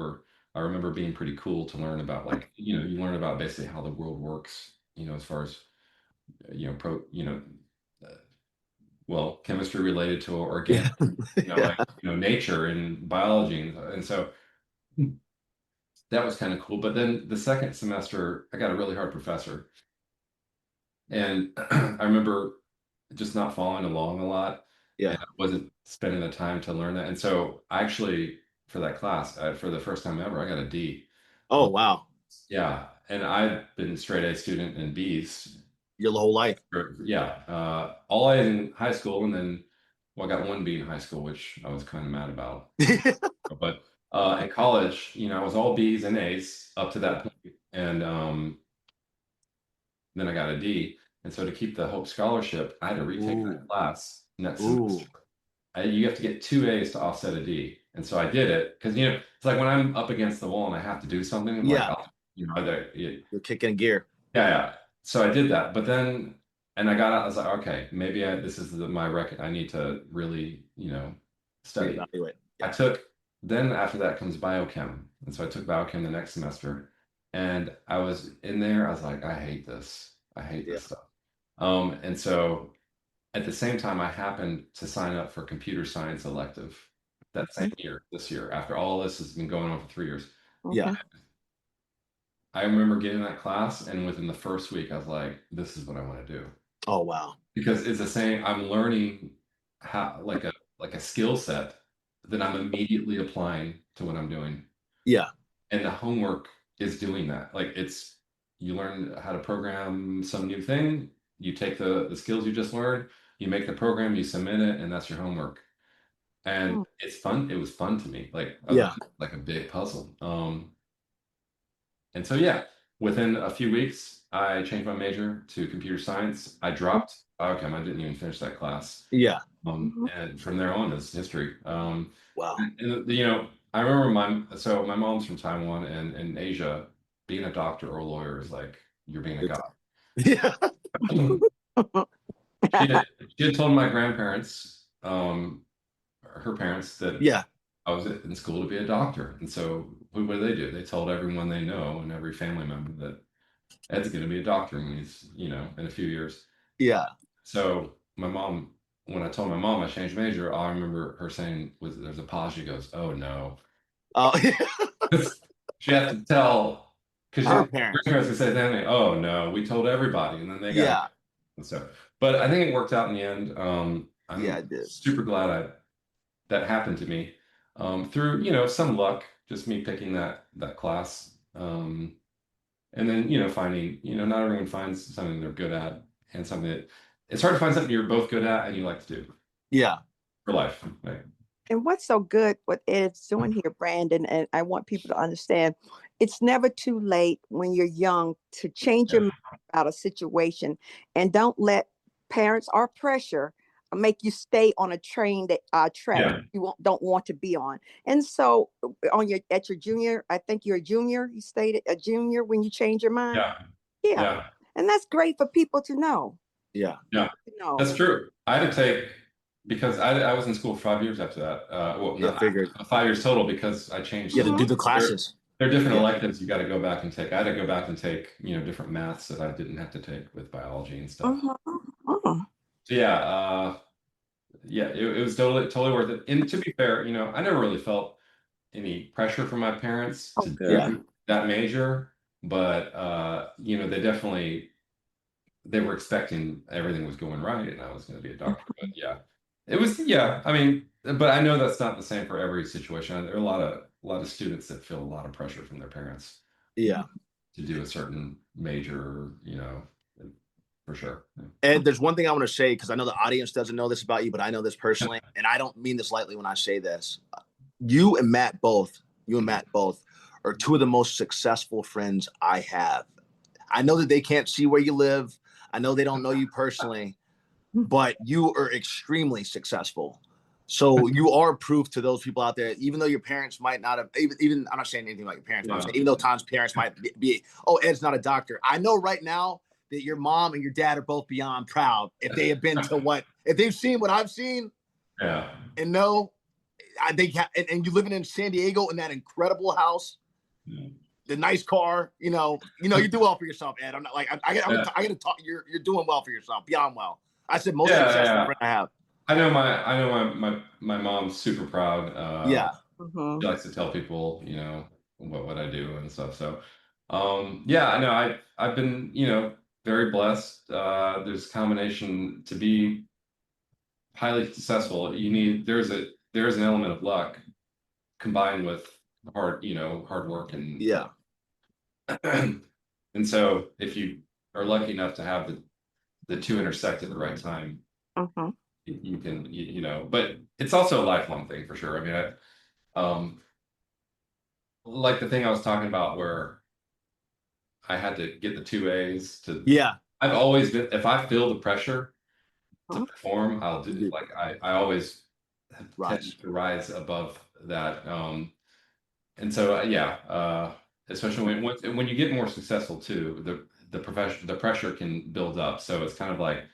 I remember being pretty cool to learn about, like, you learn about basically how the world works, as far as, chemistry related to organic, nature and biology. And so that was kind of cool. But then the second semester, I got a really hard professor. And I remember just not following along a lot. And I wasn't spending the time to learn that. And so actually, for that class, for the first time ever, I got a D. Oh, wow. Yeah. And I've been straight A student in B's. Your whole life. Yeah. All A in high school. And then, I got 1 B in high school, which I was kind of mad about. But in college, I was all B's and A's up to that point. And then I got a D. And so to keep the Hope Scholarship, I had to retake that class next semester. You have to get 2 A's to offset a D. And so I did it because, it's like when I'm up against the wall and I have to do something, you're kicking gear. Yeah. So I did that. But then, and I got out, I was like, okay, maybe this is my record. I need to really, study. Then after that comes biochem. And so I took biochem the next semester. And I was in there, I was like, I hate this. I hate this stuff. And so at the same time, I happened to sign up for computer science elective that same year, this year, after all this has been going on for 3 years. I remember getting that class, and within the first week, I was like, this is what I want to do. Oh, wow. Because it's the same, I'm learning how, like a skill set that I'm immediately applying to what I'm doing. And the homework is doing that. Like you learn how to program some new thing, you take the skills you just learned, you make the program, you submit it, and that's your homework. And it's fun. It was fun to me. Like a big puzzle. And so within a few weeks, I changed my major to computer science. I dropped biochem. I didn't even finish that class. And from there on is history. Wow. And I remember my mom's from Taiwan, and in Asia, being a doctor or a lawyer is like you're being a god. She had told my grandparents, her parents, that I was in school to be a doctor. And so what do? They told everyone they know and every family member that Ed's going to be a doctor and he's, in a few years. So when I told my mom I changed major, all I remember her saying was, there's a pause. She goes, oh no. She had to tell, because her parents would say, oh no, we told everybody. And then they got, and so but I think it worked out in the end. Yeah, I'm it did. super glad that happened to me, through, you know, some luck, just me picking that class. And then, you know, finding, you know, not everyone finds something they're good at, and something that it's hard to find something you're both good at and you like to do Yeah. for life. Right? And what's so good what Ed's doing here, Brandon, and I want people to understand, it's never too late when you're young to change your Yeah. mind about a situation, and don't let parents or pressure make you stay on a track Yeah. don't want to be on. And so on your at your junior, I think you're a junior, you stated a junior when you change your mind. Yeah. Yeah. Yeah. And that's great for people to know. Yeah. Yeah. No. That's true. I had to take, because I was in school for 5 years after that. Well, Yeah, not figured. 5 years total, because I changed. You had to do the classes. There are different Yeah. electives you got to go back and take. I had to go back and take, you know, different maths that I didn't have to take with biology and stuff. So yeah, it was totally worth it. And to be fair, you know, I never really felt any pressure from my parents to Yeah. do that major, but you know, they were expecting everything was going right and I was going to be a doctor. But yeah, it was, yeah, I mean, but I know that's not the same for every situation. There are a lot of students that feel a lot of pressure from their parents. Yeah. To do a certain major, you know, for sure. And there's one thing I want to say, because I know the audience doesn't know this about you, but I know this personally, and I don't mean this lightly when I say this. You and Matt both are two of the most successful friends I have. I know that they can't see where you live. I know they don't know you personally, but you are extremely successful. So you are proof to those people out there, even though your parents might not have, even I'm not saying anything like your parents, but I'm saying, even though Tom's parents might be, oh, Ed's not a doctor. I know right now that your mom and your dad are both beyond proud if they have been to if they've seen what I've seen. Yeah. And know, I think, and you living in San Diego in that incredible house, the nice car, you do well for yourself, Ed. I'm not like, I got to talk. You're doing well for yourself, beyond well. I said most successful friend I have. I know my mom's super proud. Yeah. She likes to tell people, you know, what I do and stuff. So, yeah, I know I've been, you know, very blessed. There's a combination to be highly successful. There's an element of luck combined with hard work and yeah. And so if you are lucky enough to have the two intersect at the right time, you can, you know, but it's also a lifelong thing for sure. I mean, like the thing I was talking about where I had to get the 2 A's to, I've always been, if I feel the pressure to perform, I'll do it. Like I always tend to rise above that. And so, especially when you get more successful too, the pressure can build up. So it's kind of like,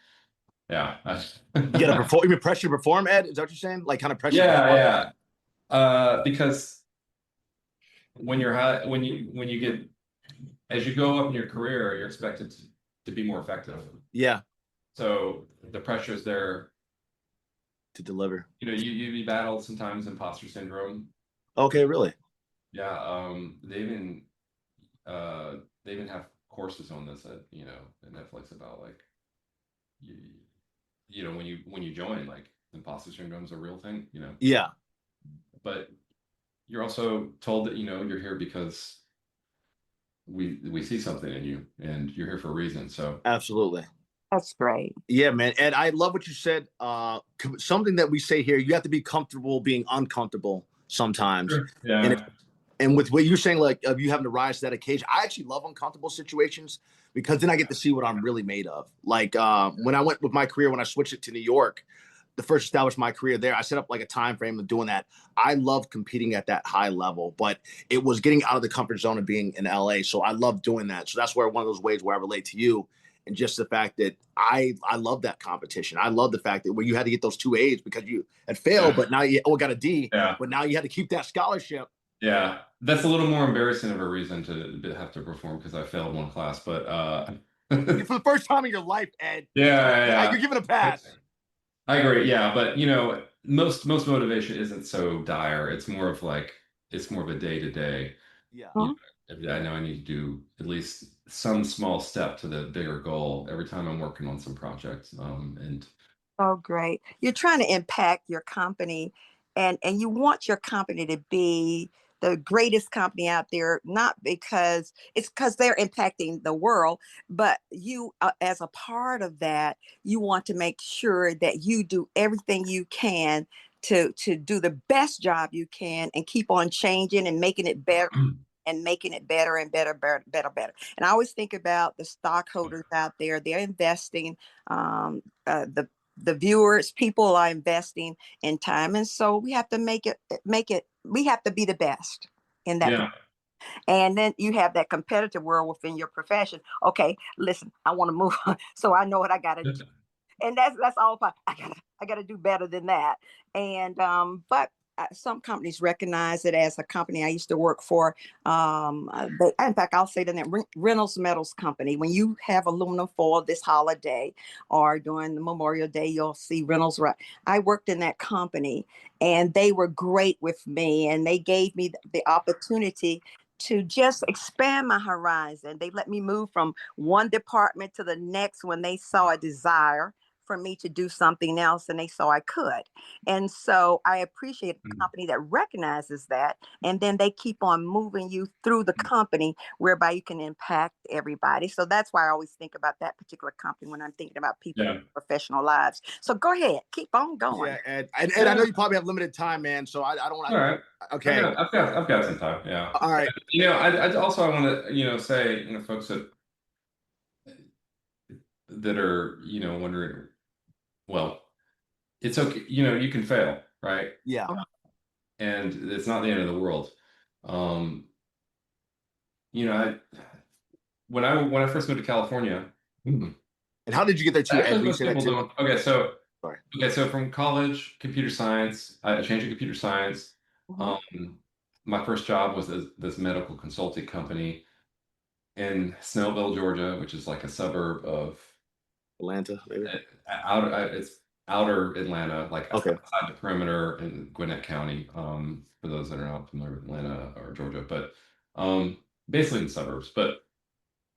yeah. You gotta perform. You mean pressure to perform, Ed? Is that what you're saying? Like kind of pressure? Yeah. Because when you get, as you go up in your career, you're expected to be more effective. Yeah. So the pressure is there to deliver. You know, you battle sometimes imposter syndrome. Okay, really? Yeah. They even have courses on this at Netflix about like you know when you join, like imposter syndrome is a real thing. You know. Yeah. But you're also told that you're here because we see something in you and you're here for a reason. So absolutely. That's great. Yeah, man. And I love what you said. Something that we say here, you have to be comfortable being uncomfortable sometimes. Sure. Yeah. And with what you're saying, like of you having to rise to that occasion, I actually love uncomfortable situations because then I get to see what I'm really made of. Like when I went with my career, when I switched it to New York, the first established my career there, I set up like a time frame of doing that. I love competing at that high level, but it was getting out of the comfort zone of being in LA. So I love doing that. So that's where one of those ways where I relate to you. And just the fact that I love that competition. I love the fact that where you had to get those 2 A's because you had failed, but now you got a D. Yeah. But now you had to keep that scholarship. Yeah, that's a little more embarrassing of a reason to have to perform because I failed one class. But for the first time in your life, Ed. Yeah. You're giving a pass. I agree. Yeah, but most motivation isn't so dire. It's more of a day to day. Yeah. I know I need to do at least some small step to the bigger goal every time I'm working on some projects. And Oh, great. You're trying to impact your company, and you want your company to be the greatest company out there, not because it's because they're impacting the world, but you, as a part of that, you want to make sure that you do everything you can to do the best job you can and keep on changing and making it better and making it better and better, better, better, better. And I always think about the stockholders out there. They're investing, the viewers, people are investing in time, and so we have to make it. We have to be the best in that. yeah, And then you have that competitive world within your profession. Okay, listen, I want to move on, so I know what I got to do, and that's all fine. I gotta do better than that. And but some companies recognize it. As a company I used to work for, in fact, I'll say the name, Reynolds Metals Company. When you have aluminum foil this holiday or during the Memorial Day, you'll see Reynolds. I worked in that company, and they were great with me, and they gave me the opportunity to just expand my horizon. They let me move from one department to the next when they saw a desire for me to do something else, and they saw I could. And so I appreciate a company that recognizes that, and then they keep on moving you through the company whereby you can impact everybody. So that's why I always think about that particular company when I'm thinking about people in professional lives. So go ahead, keep on going. Yeah, Ed, I know you probably have limited time, man, so I don't want to. all right. Okay. I've got some time. Yeah. All right. You know, I also I want to, say, folks that are, wondering, well, it's okay. You can fail, right? Yeah. And it's not the end of the world. I when I first moved to California. And how did you get there too? Actually, most people don't. Okay, so sorry. Okay, so from college, computer science, I changed to computer science. My first job was this medical consulting company in Snellville, Georgia, which is like a suburb of Atlanta, maybe. It's outer Atlanta, like Okay. outside the perimeter in Gwinnett County. For those that are not familiar with Atlanta or Georgia, but basically in the suburbs. But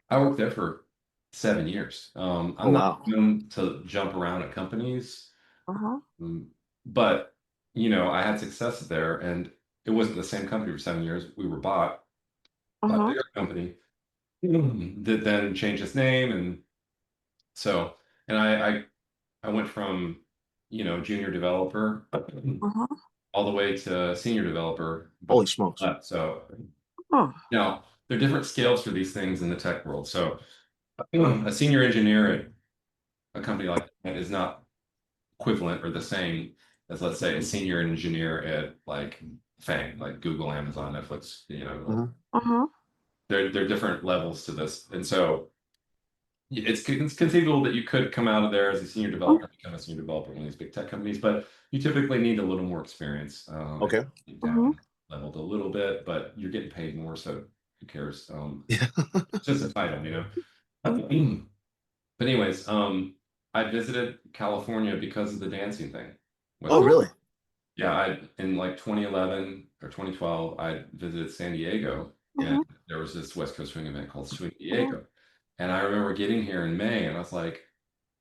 I worked there for 7 years. I'm not known to jump around at companies, but I had success there, and it wasn't the same company for 7 years. We were bought by a bigger company that then changed its name, and so I went from junior developer all the way to senior developer. Holy smokes! So now there are different scales for these things in the tech world. So a senior engineer at a company like that is not equivalent or the same as, let's say, a senior engineer at like FANG, like Google, Amazon, Netflix. There are different levels to this, and so it's conceivable that you could come out of there as a senior developer, become a senior developer in one of these big tech companies, but you typically need a little more experience. Okay. Down leveled a little bit, but you're getting paid more, so who cares? It's just a title. But anyways, I visited California because of the dancing thing. Oh, really? Yeah, in like 2011 or 2012, I visited San Diego, and there was this West Coast swing event called Swing Diego. And I remember getting here in May, and I was like,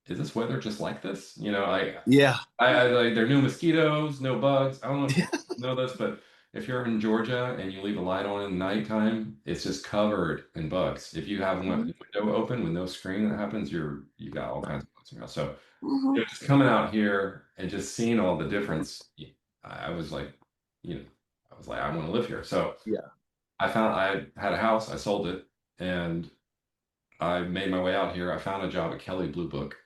"Is this weather just like this?" Yeah. I like, there are no mosquitoes, no bugs. I don't know if you know this, but if you're in Georgia and you leave a light on in nighttime, it's just covered in bugs. If you have one window open with no screen, that happens, you got all kinds of bugs in your house. So just coming out here and just seeing all the difference, I was like, I want to live here. So yeah, I had a house, I sold it, and I made my way out here. I found a job at Kelly Blue Book.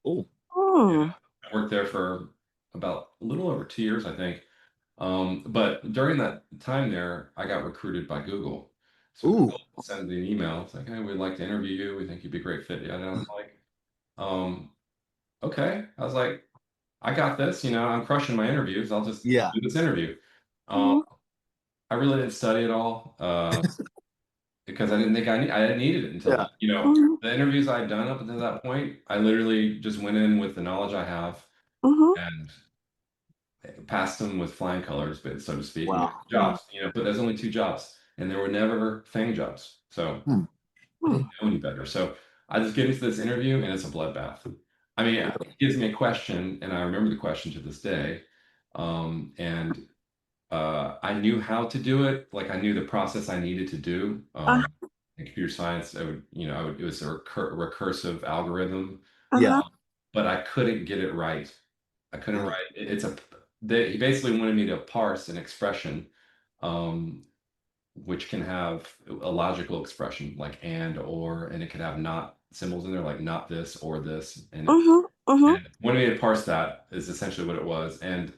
Oh. I worked there for about a little over 2 years, I think. But during that time there, I got recruited by Google. So Google sent me an email. It's like, "Hey, we'd like to interview you. We think you'd be a great fit." And I was like, okay. I was like, I got this. I'm crushing my interviews. I'll just do this interview. I really didn't study at all. Because I didn't think I needed it until the interviews I'd done up until that point. I literally just went in with the knowledge I have and passed them with flying colors, but so to speak. Wow. Jobs, but there's only 2 jobs, and there were never FANG jobs. So I didn't know any better. So I just get into this interview and it's a bloodbath. I mean, it gives me a question and I remember the question to this day. And I knew how to do it. Like I knew the process I needed to do. In computer science, it was a recursive algorithm. Yeah. But I couldn't get it right. I couldn't write. He basically wanted me to parse an expression, which can have a logical expression like and or, and it could have not symbols in there like not this or this. And wanted me to parse that is essentially what it was. And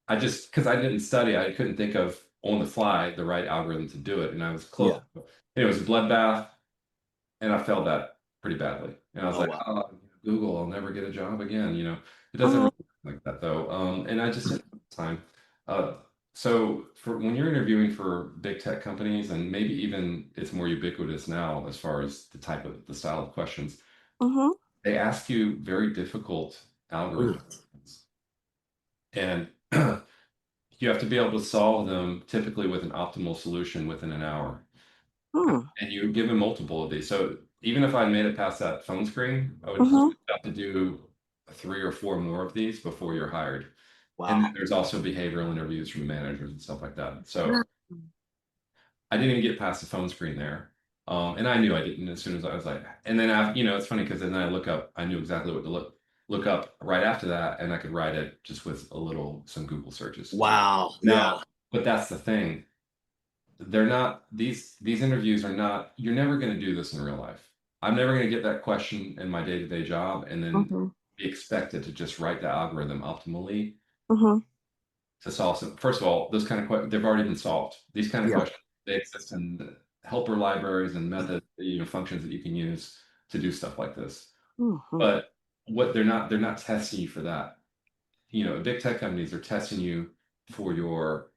I just, because I didn't study, I couldn't think of on the fly the right algorithm to do it. And I was close. Yeah. It was a bloodbath, and I failed that pretty badly. And I was like, wow. Oh, Google, I'll never get a job again. It doesn't really work like that though. And I just didn't have time. So for when you're interviewing for big tech companies, and maybe even it's more ubiquitous now as far as the style of questions, they ask you very difficult algorithms. And you have to be able to solve them typically with an optimal solution within an hour. And you give them multiple of these. So even if I made it past that phone screen, I would have to do 3 or 4 more of these before you're hired. Wow. And then there's also behavioral interviews from managers and stuff like that. So I didn't even get past the phone screen there. And I knew I didn't as soon as I was like, and then after, it's funny because then I knew exactly what to look up right after that, and I could write it just with some Google searches. Wow. Now, but that's the thing. They're not, these interviews are not, you're never going to do this in real life. I'm never going to get that question in my day-to-day job and then be expected to just write the algorithm optimally to solve some. First of all, those kind of questions, they've already been solved. These kind of questions, they exist in helper libraries and methods, functions that you can use to do stuff like this. But what they're not testing you for that. Big tech companies are testing you for your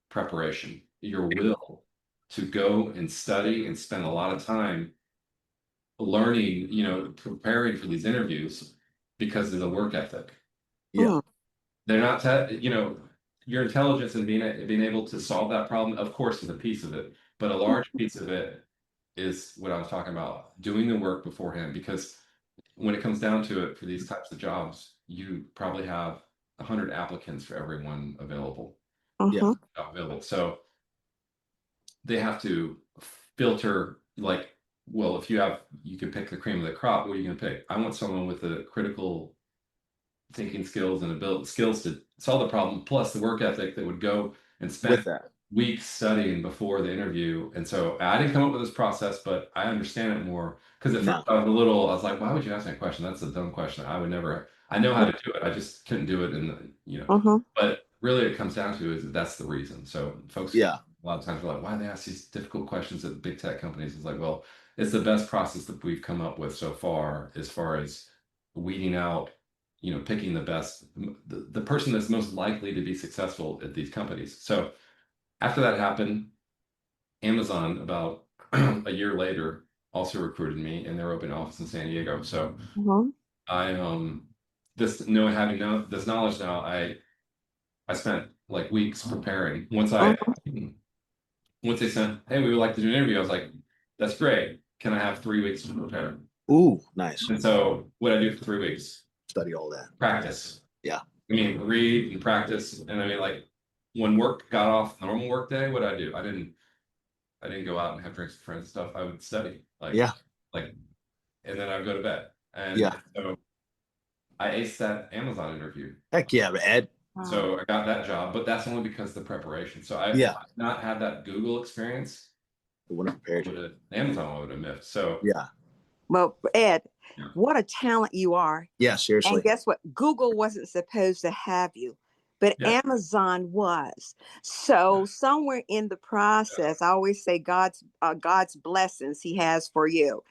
preparation, your will to go and study and spend a lot of time learning, preparing for these interviews because of the work ethic. Yeah. They're not, your intelligence and being able to solve that problem, of course, is a piece of it, but a large piece of it is what I was talking about, doing the work beforehand, because when it comes down to it for these types of jobs, you probably have 100 applicants for every one available. Available. So they have to filter, like, well, if you can pick the cream of the crop, what are you going to pick? I want someone with the critical thinking skills and skills to solve the problem, plus the work ethic that would go and spend weeks studying before the interview. And so I didn't come up with this process, but I understand it more because at first I was like, why would you ask me a question? That's a dumb question. I know how to do it. I just couldn't do it but really it comes down to is that's the reason. So folks, a lot of times are like, why do they ask these difficult questions at big tech companies? It's like, well, it's the best process that we've come up with so far as weeding out, picking the best, the person that's most likely to be successful at these companies. So after that happened, Amazon about a year later also recruited me, and they're opening an office in San Diego. So I having this knowledge now, I spent like weeks preparing. Once they sent, hey, we would like to do an interview, I was like, that's great. Can I have 3 weeks to prepare? Ooh, nice. And so what I do for 3 weeks? Study all that. Practice. Yeah. Read and practice. And like when work got off normal work day, what I do? I didn't go out and have drinks with friends and stuff. I would study. And then I'd go to bed. And so I aced that Amazon interview. Heck yeah, Ed. So I got that job, but that's only because of the preparation. So I not had that Google experience. It wouldn't have prepared you. Amazon would have missed. So Well, Ed, what a talent you are. Yeah, seriously. And guess what? Google wasn't supposed to have you, but Amazon was. So somewhere in the process, I always say God's blessings he has for you.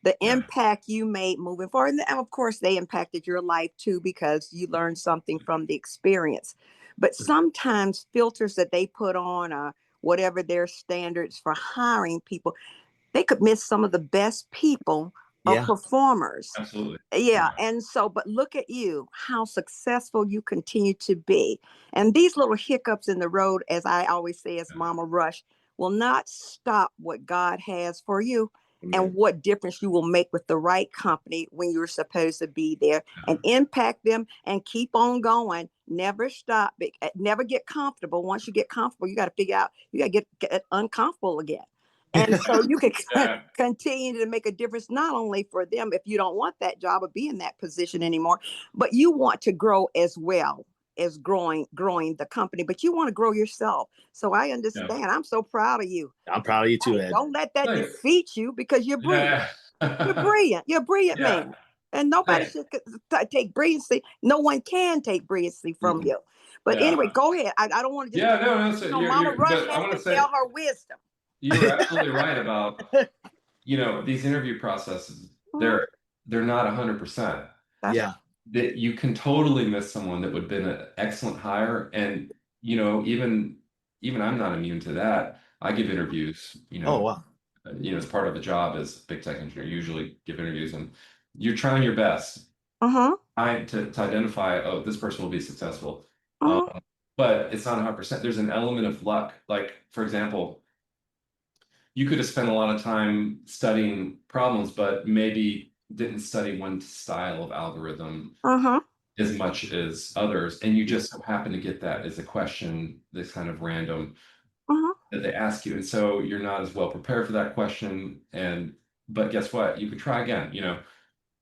The impact you made moving forward. And of course, they impacted your life too, because you learned something from the experience. But sometimes filters that they put on, whatever their standards for hiring people, they could miss some of the best people or performers. Absolutely. Yeah. And so, but look at you, how successful you continue to be. And these little hiccups in the road, as I always say, as Mama Rush, will not stop what God has for you. and what difference you will make with the right company when you're supposed to be there, and impact them and keep on going. Never stop. Never get comfortable. Once you get comfortable, you got to figure out, you got to get uncomfortable again. And so you can continue to make a difference, not only for them if you don't want that job or be in that position anymore, but you want to grow as well as growing the company, but you want to grow yourself. So I understand. I'm so proud of you. I'm proud of you too, Ed. Don't let that defeat you, because you're brilliant. You're brilliant. You're a brilliant man. And nobody should take brilliancy. No one can take brilliancy from you. But anyway, go ahead. I don't want to just Mama Rush has to tell her wisdom. You're absolutely right about, these interview processes. They're not 100%. Yeah. That you can totally miss someone that would have been an excellent hire. And, even I'm not immune to that. I give interviews, Oh, wow. As part of the job as big tech engineer, usually give interviews, and you're trying your best trying to identify, oh, this person will be successful. But it's not 100%. There's an element of luck. Like, for example, you could have spent a lot of time studying problems, but maybe didn't study one style of algorithm as much as others, and you just happen to get that as a question that's kind of random that they ask you, and so you're not as well prepared for that question. But guess what? You could try again.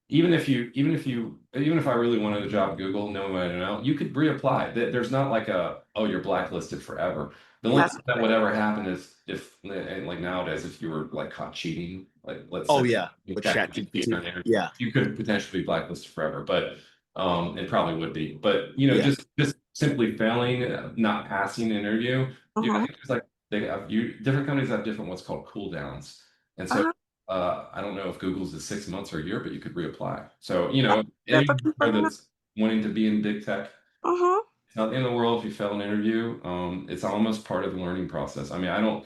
Even if I really wanted a job at Google, knowing what I know, you could reapply. There's not like you're blacklisted forever. The only thing that would ever happen is if, like nowadays, if you were like caught cheating, like let's say, with ChatGPT, you could potentially be blacklisted forever. But it probably would be. But just simply failing, not passing an interview, it's like different companies have different what's called cooldowns, and so. I don't know if Google's is 6 months or a year, but you could reapply. So, anyone that's wanting to be in big tech, it's not the end of the world if you fail an interview. It's almost part of the learning process. I mean, I don't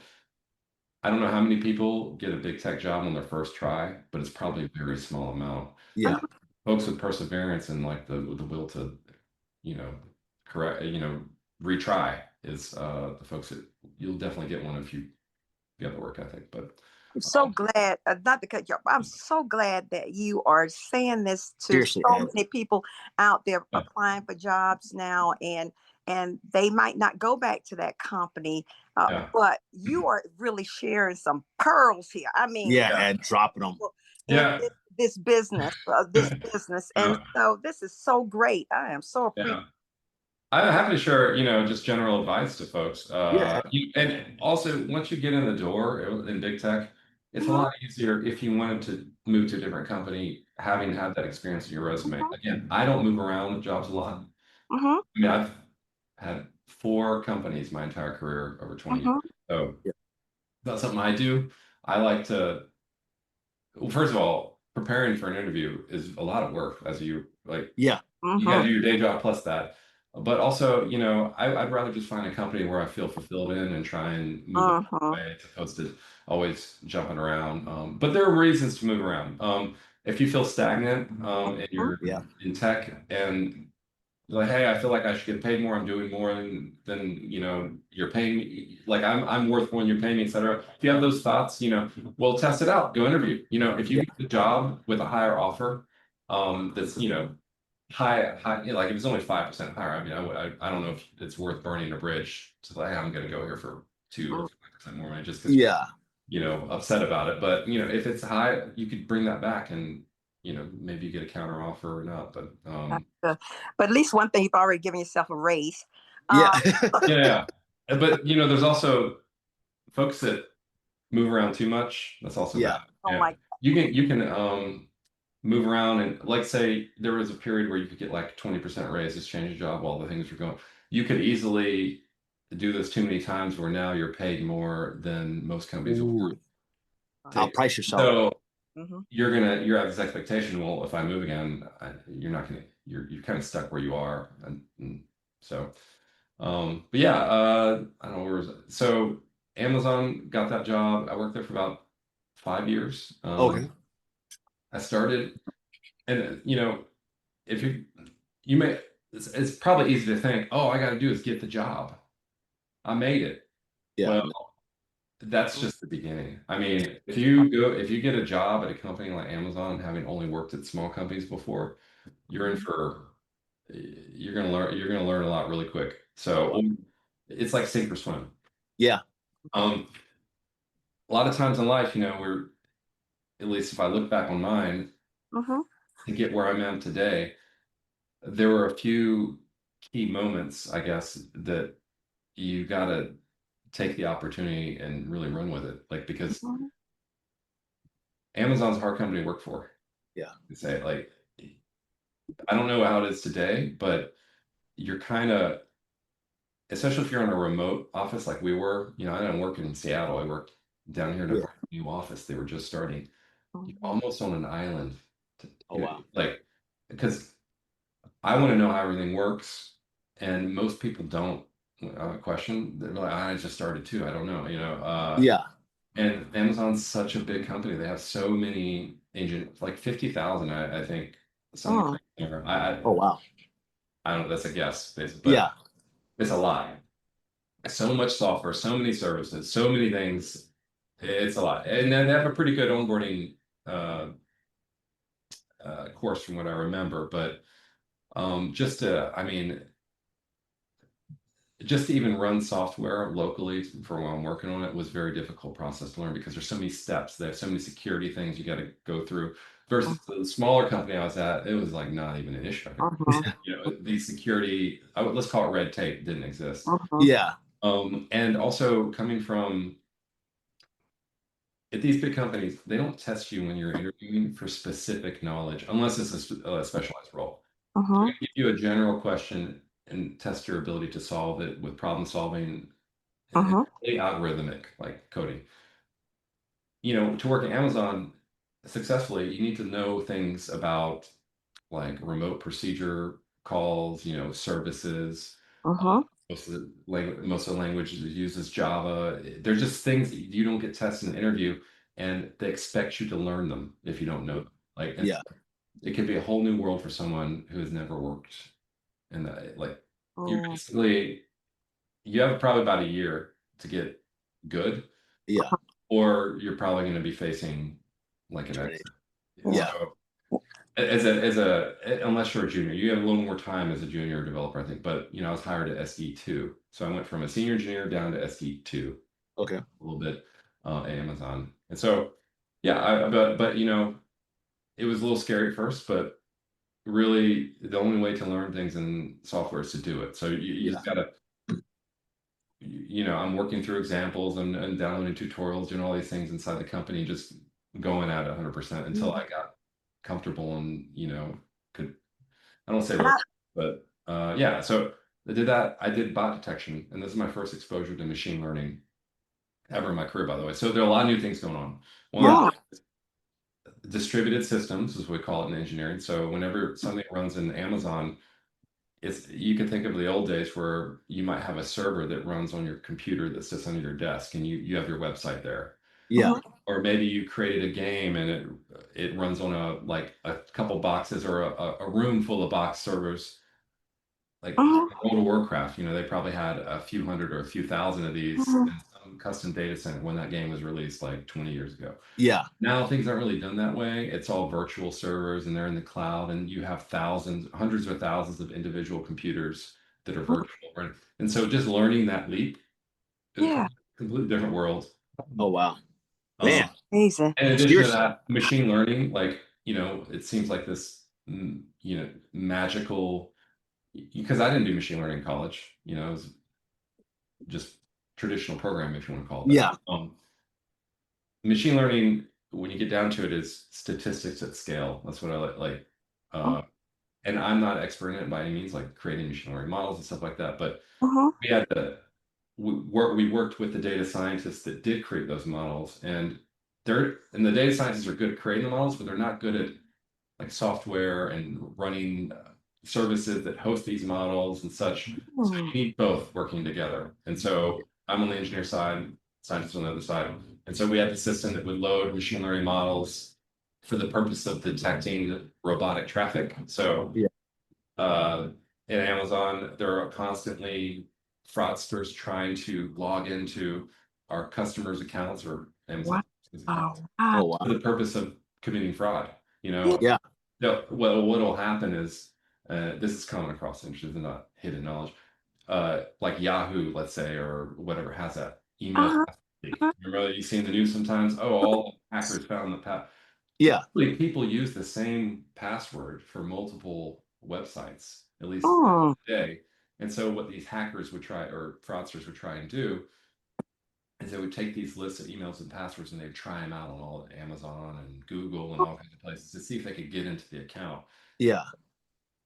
know how many people get a big tech job on their first try, but it's probably a very small amount. Yeah. Folks with perseverance and like the will to, correct, retry is the folks that you'll definitely get one if you have the work ethic. But I'm so glad, not to cut you off, I'm so glad that you are saying this to so many people out there applying for jobs now, and they might not go back to that company, but you are really sharing some pearls here. I mean, and dropping them. This business, and so this is so great. I am so appreciative. I'm happy to share, just general advice to folks. And also, once you get in the door in big tech, it's a lot easier if you wanted to move to a different company, having had that experience in your resume. Again, I don't move around jobs a lot. I mean, I've had 4 companies my entire career over 20 years. So that's something I do. I like to, well, first of all, preparing for an interview is a lot of work, as you like. You got to do your day job plus that. But also, I'd rather just find a company where I feel fulfilled in and try and move away, as opposed to always jumping around. But there are reasons to move around. If you feel stagnant and you're in tech and you're like, hey, I feel like I should get paid more, I'm doing more than you're paying me, like I'm worth more than you're paying me, etc. If you have those thoughts, well, test it out, go interview. If you get the job with a higher offer, that's high, like if it's only 5% higher, I mean, I don't know if it's worth burning a bridge to like, hey, I'm going to go here for 2 or 5% more money just because upset about it. But if it's high, you could bring that back and maybe you get a counter offer or not. But at least one thing, you've already given yourself a raise. But there's also folks that move around too much. That's also bad. Oh my God. You can move around, and like say there was a period where you could get like 20% raises, change your job while the things were going. You could easily do this too many times where now you're paid more than most companies will. Outprice yourself. So you have this expectation, well, if I move again, you're not gonna, you're kind of stuck where you are. And so but yeah, I don't know where was it. So Amazon got that job. I worked there for about 5 years. I started, and if you may, it's probably easy to think, oh, I got to do is get the job. I made it. Well, that's just the beginning. I mean, if you get a job at a company like Amazon, having only worked at small companies before, you're in for you're gonna learn a lot really quick. So it's like sink or swim. Yeah. A lot of times in life, we're, at least if I look back on mine to get where I'm at today, there were a few key moments, I guess, that you gotta take the opportunity and really run with it. Like, because Amazon's a hard company to work for. Yeah. To say, like, I don't know how it is today, but you're kind of, especially if you're in a remote office like we were, I didn't work in Seattle. I worked down here in a new office. They were just starting. You're almost on an island. Oh, wow. Like, because I want to know how everything works, and most people don't question. They're like, I just started too. I don't know, Yeah. And Amazon's such a big company. They have so many agents, like 50,000, I think. Something there. Oh, wow. I don't know. That's a guess, basically, but Yeah. it's a lot. So much software, so many services, so many things. It's a lot, and then they have a pretty good onboarding course from what I remember. But I mean, just to even run software locally for when I'm working on it was a very difficult process to learn, because there's so many steps. They have so many security things you got to go through. Versus the smaller company I was at, it was like not even an issue. The security, let's call it red tape, didn't exist. Yeah. And also coming from at these big companies, they don't test you when you're interviewing for specific knowledge, unless it's a specialized role. They're going to give you a general question and test your ability to solve it with problem solving, really algorithmic, like coding. To work at Amazon successfully, you need to know things about like remote procedure calls, services. Most of the language uses Java. They're just things that you don't get tested in an interview, and they expect you to learn them if you don't know them. Like, it could be a whole new world for someone who has never worked in that. Like, you have probably about a year to get good. Yeah. Or you're probably going to be facing like an exit. Yeah. So, unless you're a junior, you have a little more time as a junior developer, I think. But I was hired at SE2, so I went from a senior engineer down to SE2. Okay. A little bit at Amazon, and so but it was a little scary at first, but really the only way to learn things in software is to do it. So you just gotta. I'm working through examples and downloading tutorials, doing all these things inside the company, just going at 100% until I got comfortable and could, I don't say rope, but yeah. So I did that. I did bot detection, and this is my first exposure to machine learning ever in my career, by the way. So there are a lot of new things going on. One, distributed systems is what we call it in engineering. So whenever something runs in Amazon, you can think of the old days where you might have a server that runs on your computer that sits on your desk, and you have your website there. Yeah. Or maybe you created a game and it runs on a couple boxes, or a room full of box servers. Like World of Warcraft, they probably had a few hundred or a few thousand of these in some custom data center when that game was released like 20 years ago. Yeah. Now things aren't really done that way. It's all virtual servers, and they're in the cloud, and you have hundreds or thousands of individual computers that are virtual. And so just learning that leap is a completely different world. Oh, wow. Man. Amazing. In addition to that, machine learning, it seems like this, magical, because I didn't do machine learning in college, it was just traditional programming, if you want to call it that. Yeah. Machine learning, when you get down to it, is statistics at scale. That's what I like. And I'm not expert in it by any means, like creating machine learning models and stuff like that. But we worked with the data scientists that did create those models, and the data scientists are good at creating the models, but they're not good at like software and running services that host these models and such. So you need both working together. And so I'm on the engineer side, scientists on the other side. And so we had the system that would load machine learning models for the purpose of detecting robotic traffic. So in Amazon, there are constantly fraudsters trying to log into our customers' accounts or Wow. Amazon accounts Oh wow. for the purpose of committing fraud. Yeah. What'll happen is this is common across industries and not hidden knowledge. Like Yahoo, let's say, or whatever has that email. Remember that you see in the news sometimes? Oh, all hackers found the path. Yeah. People use the same password for multiple websites, at least today. And so what these hackers would try, or fraudsters would try and do, is they would take these lists of emails and passwords and they'd try them out on all Amazon and Google and all kinds of places to see if they could get into the account. Yeah.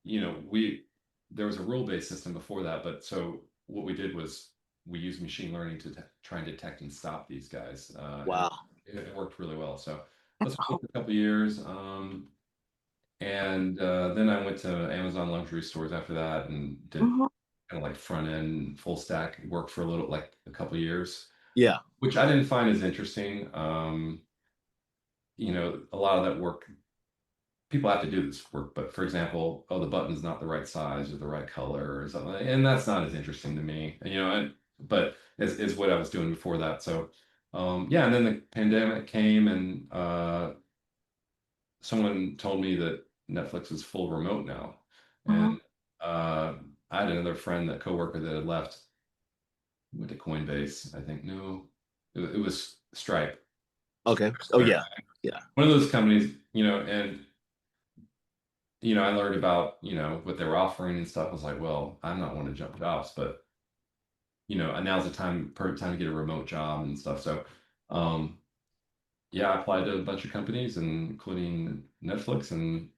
There was a rule-based system before that, but so what we did was we used machine learning to try and detect and stop these guys. Wow. It worked really well. So that's for a couple of years. And then I went to Amazon luxury stores after that and did kind of like front end full stack work for a couple of years. Yeah. Which I didn't find as interesting. A lot of that work, people have to do this work, but for example, the button's not the right size or the right color or something, and that's not as interesting to me. But is what I was doing before that. So and then the pandemic came and someone told me that Netflix is full remote now. And I had another friend, that coworker that had left, went to Coinbase, I think. No, it was Stripe. Okay. Oh yeah. Yeah. One of those companies, and I learned about, what they were offering and stuff. I was like, well, I'm not one to jump jobs, but and now's the perfect time to get a remote job and stuff. So I applied to a bunch of companies, including Netflix, and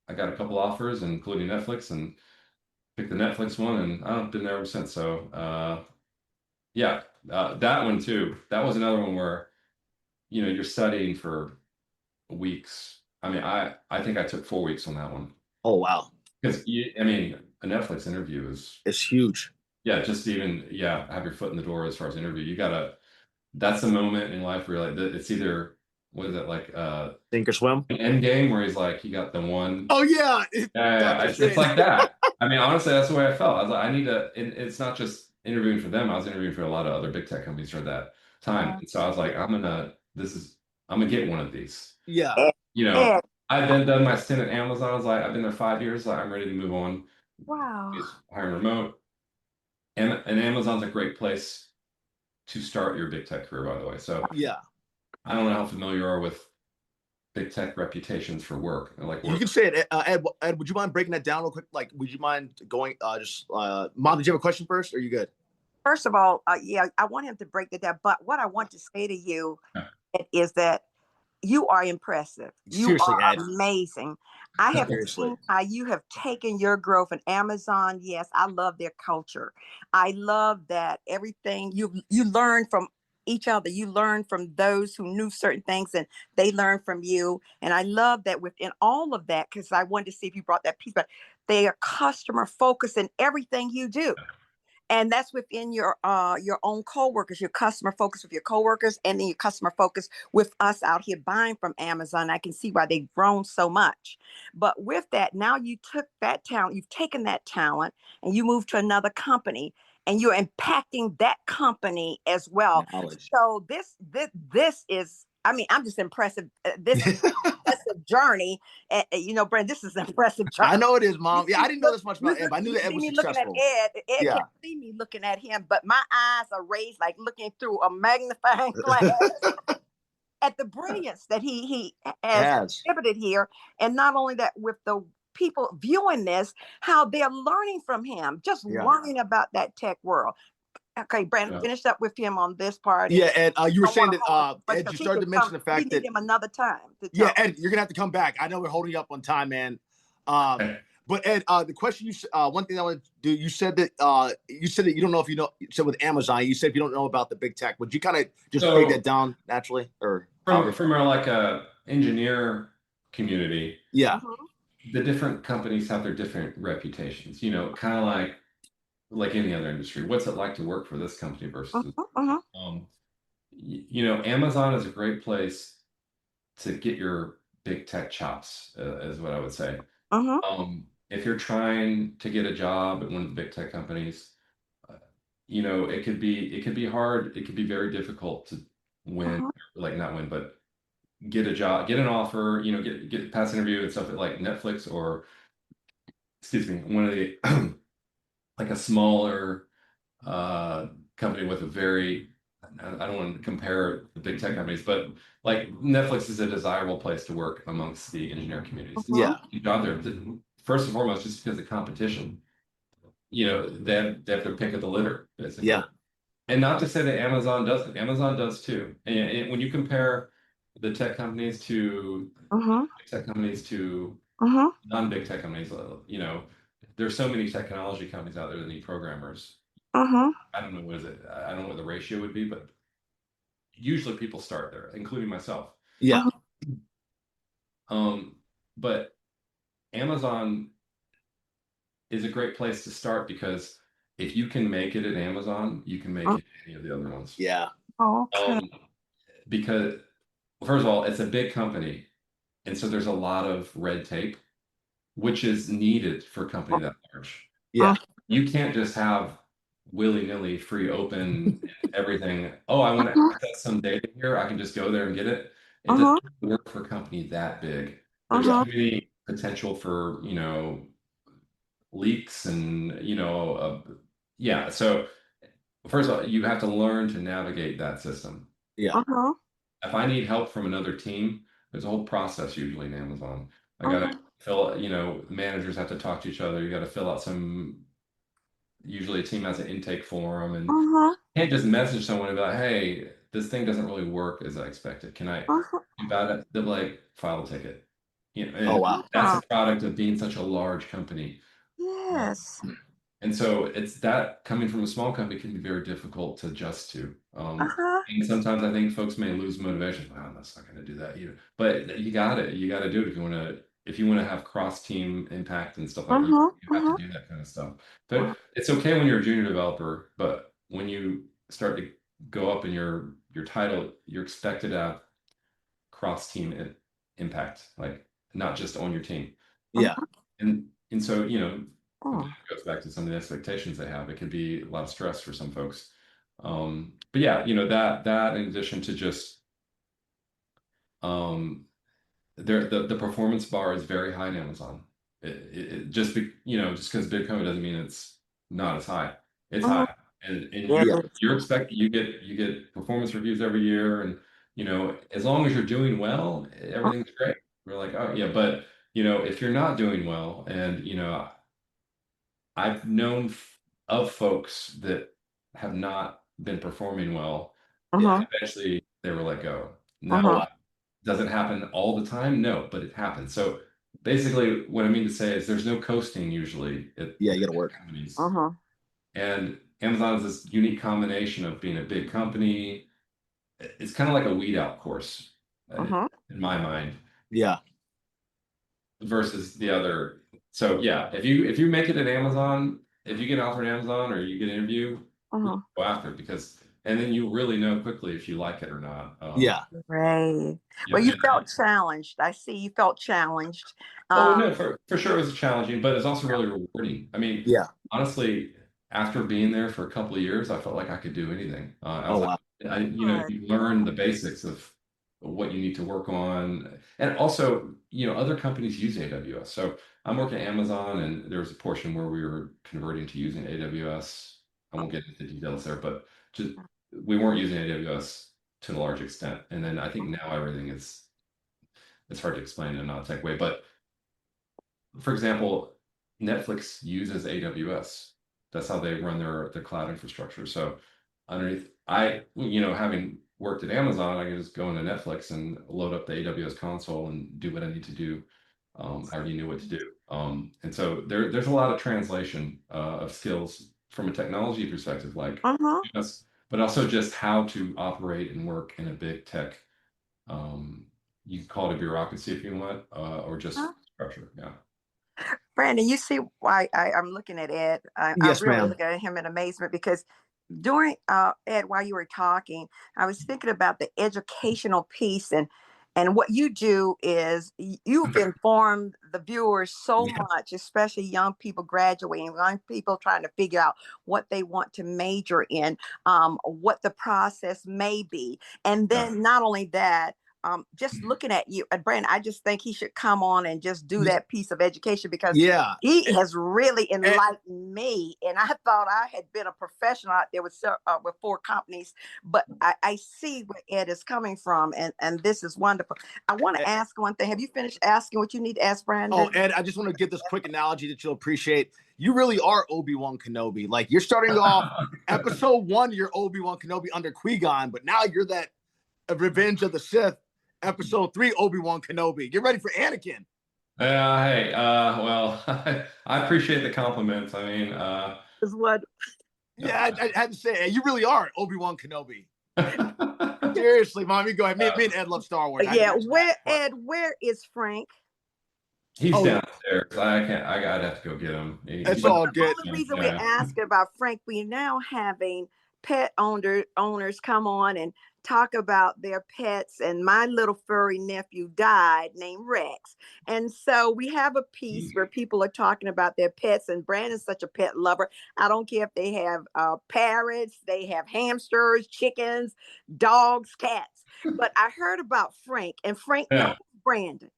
I got a couple offers, including Netflix, and picked the Netflix one, and I've been there ever since. So that one too. That was another one where you're studying for weeks. I mean, I think I took 4 weeks on that one. Oh wow. Because a Netflix interview it's huge. Yeah, just even have your foot in the door as far as interview. That's a moment in life where it's either, what is it, like Sink or swim? End game, where he's like, he got the one. Oh yeah. It's like that. I mean, honestly, that's the way I felt. I was like, I need to, it's not just interviewing for them. I was interviewing for a lot of other big tech companies for that time. And so I was like, I'm gonna get one of these. Yeah. I've done my stint at Amazon. I was like, I've been there 5 years. Like, I'm ready to move on. Wow. Hiring remote. And Amazon's a great place to start your big tech career, by the way. So yeah. I don't know how familiar you are with big tech reputations for work. You can say it. Ed, would you mind breaking that down real quick? Like, would you mind going Mom, did you have a question first? Or are you good? First of all, I want him to break that down. But what I want to say to you is that you are impressive. You Seriously, are Ed. amazing. I have seen how you have taken your growth in Amazon. Yes, I love their culture. I love that everything you learn from each other. You learn from those who knew certain things and they learn from you. And I love that within all of that, because I wanted to see if you brought that piece, but they are customer focused in everything you do. And that's within your own coworkers, your customer focus with your coworkers, and then your customer focus with us out here buying from Amazon. I can see why they've grown so much. But with that, now you took that talent, you've taken that talent, and you moved to another company, and you're impacting that company as well. Knowledge. So this is, I mean, I'm just impressive. This is an impressive journey. Brent, this is an impressive journey. I know it is, Mom. Yeah, I didn't know this much about Ed, but I knew that Ed was successful. Looking at Ed can't see me looking at him, but my eyes are raised like looking through a magnifying glass at the brilliance that he has exhibited here. And not only that, with the people viewing this, how they're learning from him, just learning about that tech world. Okay, Brandon, finished up with him on this part. Yeah, Ed, you were saying that Ed, you started to mention the fact that him another time. Yeah, Ed, you're gonna have to come back. I know we're holding you up on time, man. But Ed, the question one thing I want to do, you said that you don't know if you said with Amazon, you said if you don't know about the big tech, would you kind of just break that down naturally, or from our engineer community? Yeah, the different companies have their different reputations. Kind of like any other industry. What's it like to work for this company versus Amazon is a great place to get your big tech chops, is what I would say. If you're trying to get a job at one of the big tech companies, you know, it could be hard. It could be very difficult to win, like not win, but get a job, get an offer, you know, get past interview and stuff at like Netflix or, excuse me, one of the like a smaller company with a very, I don't want to compare the big tech companies, but like Netflix is a desirable place to work amongst the engineering communities. Yeah. You got there, first and foremost, just because of competition. You know, they have their pick of the litter, basically. Yeah. And not to say that Amazon doesn't. Amazon does too. And when you compare the tech companies to tech companies to non-big tech companies, you know, there's so many technology companies out there that need programmers. I don't know what is it. I don't know what the ratio would be, but usually people start there, including myself. Yeah. But Amazon is a great place to start because if you can make it at Amazon, you can make it at any of the other ones. Yeah. Because first of all, it's a big company, and so there's a lot of red tape, which is needed for a company that large. Yeah. You can't just have willy-nilly free open everything. Oh, I want to access some data here. I can just go there and get it. It doesn't work for a company that big. There's too many potential for, you know, leaks and, you know, yeah. So first of all, you have to learn to navigate that system. Yeah. If I need help from another team, there's a whole process usually in Amazon. I gotta fill, you know, managers have to talk to each other. You gotta fill out some, usually a team has an intake form, and you can't just message someone and be like, hey, this thing doesn't really work as I expected. Can I do about it? They're like, file a ticket. You know, Oh, wow. That's a product of being such a large company. Yes. And so it's that coming from a small company can be very difficult to adjust to. And sometimes I think folks may lose motivation. Wow, that's not going to do that either. But you got to do it if you want to have cross team impact and stuff like that. You have to do that kind of stuff. But it's okay when you're a junior developer, but when you start to go up in your title, you're expected to have cross team impact, like not just on your team. Yeah. And so, you know, it goes back to some of the expectations they have. It can be a lot of stress for some folks. But yeah, you know, that in addition to just the performance bar is very high in Amazon. It just you know, just because big company doesn't mean it's not as high. It's high, and you're expecting you get performance reviews every year, and you know, as long as you're doing well, everything's great. We're like, oh yeah, but you know, if you're not doing well, and you know, I've known of folks that have not been performing well. Eventually, they were let go. Now, does it happen all the time? No, but it happens. So basically, what I mean to say is there's no coasting usually. You got to work. Companies. And Amazon is this unique combination of being a big company. It's kind of like a weed out course in my mind. Yeah. Versus the other. So yeah, if you make it at Amazon, if you get offered Amazon or you get an interview, go after it because, and then you really know quickly if you like it or not. Yeah. Right. Well, you felt challenged. I see you felt challenged. Oh no, for sure it was challenging, but it's also really rewarding. I mean, honestly, after being there for a couple of years, I felt like I could do anything. You know, you learn the basics of what you need to work on, and also, you know, other companies use AWS. So I'm working at Amazon, and there was a portion where we were converting to using AWS. I won't get into the details there, but just we weren't using AWS to a large extent. And then I think now everything is, it's hard to explain in a non-tech way, but for example, Netflix uses AWS. That's how they run their cloud infrastructure. So underneath, you know, having worked at Amazon, I can just go into Netflix and load up the AWS console and do what I need to do. I already knew what to do. And so there's a lot of translation of skills from a technology perspective, like, but also just how to operate and work in a big tech. You can call it a bureaucracy if you want, or just structure. Yeah. Brandon, you see why I'm looking at Ed. Yes, I really ma'am. look at him in amazement because during Ed, while you were talking, I was thinking about the educational piece and And what you do is you've informed the viewers so much, especially young people graduating, young people trying to figure out what they want to major in, what the process may be. And then not only that, just looking at you, Brandon, I just think he should come on and just do that piece of education, because he has really enlightened me. And I thought I had been a professional out there with 4 companies, but I see where Ed is coming from, and this is wonderful. I want to ask one thing. Have you finished asking what you need to ask, Brandon? Oh, Ed, I just want to get this quick analogy that you'll appreciate. You really are Obi-Wan Kenobi. Like, you're starting off episode 1, you're Obi-Wan Kenobi under Qui-Gon, but now you're that Revenge of the Sith. Episode 3, Obi-Wan Kenobi. Get ready for Anakin. Hey, well, I appreciate the compliments. I mean, is what? Yeah, I had to say, you really are Obi-Wan Kenobi. Seriously, Mom, you go ahead. Me and Ed love Star Wars. Yeah, where is Frank? He's downstairs. I'd have to go get him. It's all good. The only reason we're asking about Frank, we're now having pet owners come on and talk about their pets, and my little furry nephew died named Rex. And so we have a piece where people are talking about their pets, and Brandon's such a pet lover. I don't care if they have parrots, they have hamsters, chickens, dogs, cats. But I heard about Frank, and Frank knows Brandon.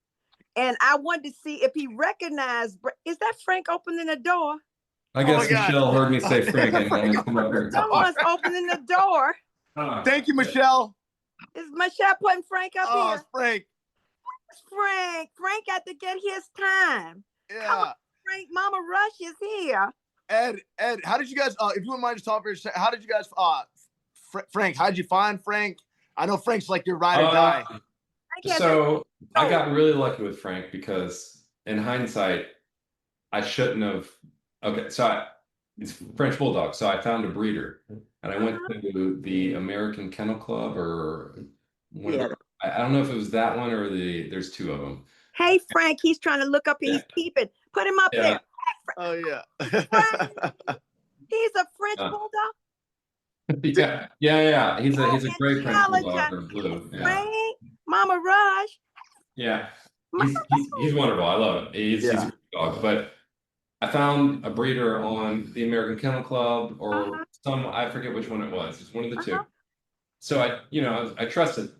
And I wanted to see if he recognized, is that Frank opening the door? I guess Michelle heard me say Frank and someone's opening the door. Thank you, Michelle. Is Michelle putting Frank up here? It's Frank. Frank. Frank got to get his time. Yeah. Come on, Frank. Mama Rush is here. Ed, how did you guys, if you wouldn't mind just talking, how did you guys, Frank, how did you find Frank? I know Frank's like your ride or die. So I got really lucky with Frank because in hindsight, I shouldn't have. Okay, so it's French Bulldog. So I found a breeder, and I went to the American Kennel Club or whatever. I don't know if it was that one or there's 2 of them. Hey, Frank, he's trying to look up. He's peeping. Put him up there. Oh, yeah. He's a French Bulldog. Yeah. He's a great French Bulldog or blue. Yeah. Frank, Mama Rush. Yeah, he's wonderful. I love it. He's a good dog, but I found a breeder on the American Kennel Club or I forget which one it was. It's one of the 2. So I trusted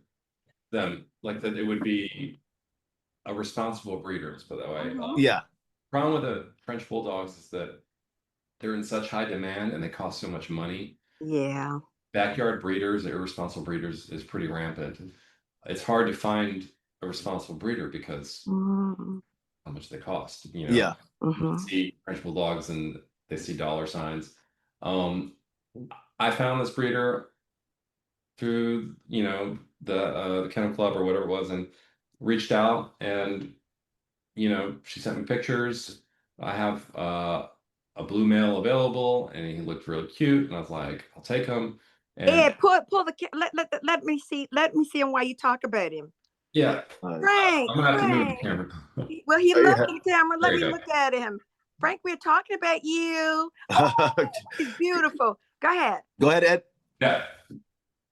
them, like that it would be a responsible breeder, let's put it that way. Problem with the French Bulldogs is that they're in such high demand and they cost so much money. Yeah. Backyard breeders, irresponsible breeders is pretty rampant. It's hard to find a responsible breeder because how much they cost, Yeah. You see French Bulldogs and they see dollar signs. I found this breeder through, the Kennel Club or whatever it was, and reached out, and she sent me pictures. I have a blue male available, and he looked really cute, and I was like, I'll take him. And pull the let me see him while you talk about him. Yeah, Frank. I'm gonna have to move the camera. Well, he looked at the camera. Let me look at him. Frank, we're talking about you. Oh, he's beautiful. Go ahead. Go ahead, Ed. Yeah.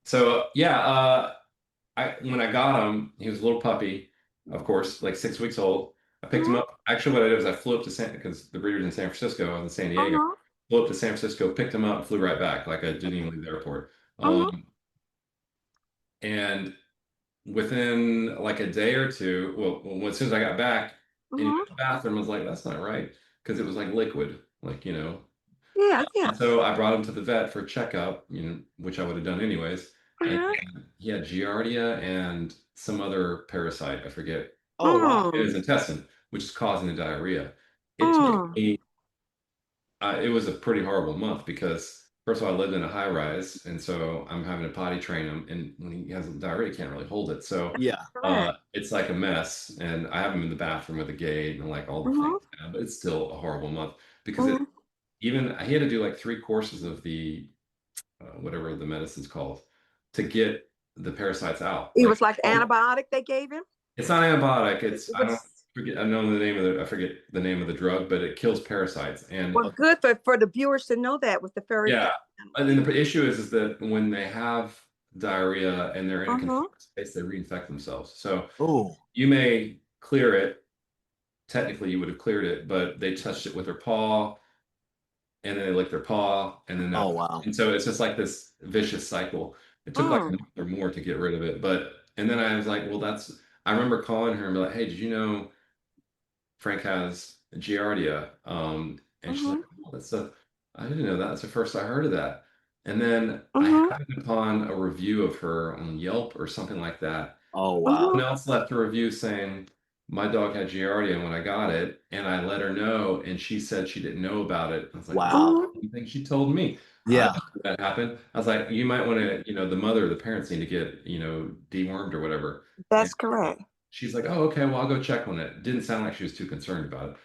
So when I got him, he was a little puppy, of course, like 6 weeks old. I picked him up. Actually, what I did was I flew up to because the breeder's in San Francisco. I was in San Diego. Flew up to San Francisco, picked him up, flew right back. Like I didn't even leave the airport. And within like a day or 2, well, as soon as I got back, in the bathroom, I was like, that's not right, because it was like liquid, like Yeah. So I brought him to the vet for a checkup, which I would have done anyways. And he had Giardia and some other parasite, I forget. In his intestine, which is causing the diarrhea. It took me. It was a pretty horrible month because first of all, I lived in a high rise, and so I'm having to potty train him, and when he has diarrhea, he can't really hold it. So it's like a mess, and I have him in the bathroom with a gate and like all the things. But it's still a horrible month because he had to do like 3 courses of the whatever the medicine's called to get the parasites out. It was like antibiotic they gave him. It's not antibiotic. I forget the name of the drug, but it kills parasites. And good for the viewers to know that with the furry. Yeah. And then the issue is that when they have diarrhea and they're in a confined space, they reinfect themselves. So Oh, you may clear it. Technically, you would have cleared it, but they touched it with their paw, and then they licked their paw, and then oh that, wow. and so it's just like this vicious cycle. It took like a month or more to get rid of it, and then I was like, well, I remember calling her and be like, hey, did you know Frank has Giardia? And she's like, oh, I didn't know that. That's the first I heard of that. And then I happened upon a review of her on Yelp or something like that. Oh wow. Someone else left a review saying my dog had Giardia when I got it, and I let her know, and she said she didn't know about it. I was like, wow. I think she told me. Yeah. That happened. I was like, you might want to, the parents need to get, dewormed or whatever. That's And correct. she's like, oh, okay, well, I'll go check on it. Didn't sound like she was too concerned about it.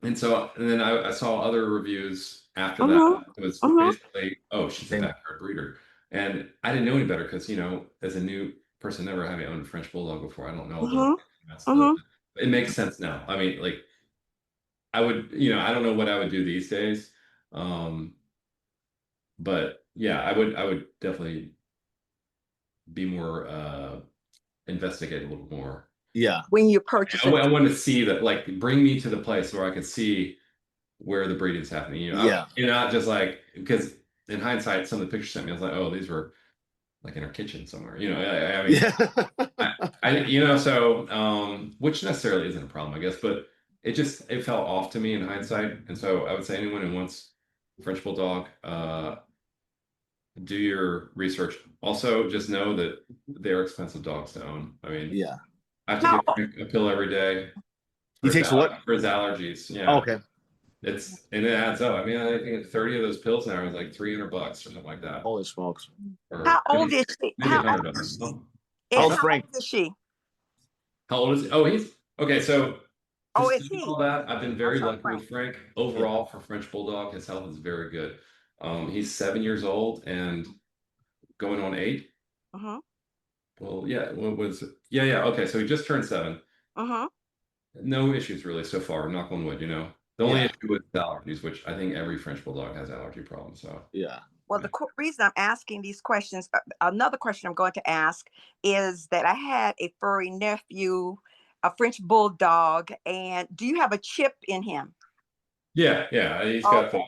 And then I saw other reviews after that. It was basically, oh, she's a backyard breeder. And I didn't know any better because, as a new person, never having owned a French Bulldog before, I don't know. It makes sense now. I mean, like, I would, I don't know what I would do these days. But yeah, I would definitely be more, investigate a little more. Yeah. When you purchase it. I want to see that, like, bring me to the place where I can see where the breeding's happening. Yeah. You're not just like, because in hindsight, some of the pictures sent me, I was like, oh, these were like in our kitchen somewhere. I mean, yeah. So which necessarily isn't a problem, I guess, but it felt off to me in hindsight. And so I would say anyone who wants French Bulldog, do your research. Also, just know that they're expensive dogs to own. I mean, yeah. I have to give a pill every day. He takes what? For his allergies. Yeah. Okay. And it adds up. I mean, I think 30 of those pills now is like $300 or something like that. Holy smokes. How old is she? Maybe How $100. old is she? How old is he? Oh, he's okay. So is he? all that, I've been very lucky with Frank. Overall, for French Bulldog, his health is very good. He's 7 years old and going on 8. Well, yeah. Yeah. Okay, so he just turned 7. No issues really so far. Knock on wood. The only issue with allergies, which I think every French Bulldog has allergy problems. So yeah. Well, the reason I'm asking these questions, another question I'm going to ask is that I had a furry nephew, a French Bulldog, and do you have a chip in him? Yeah, he's got a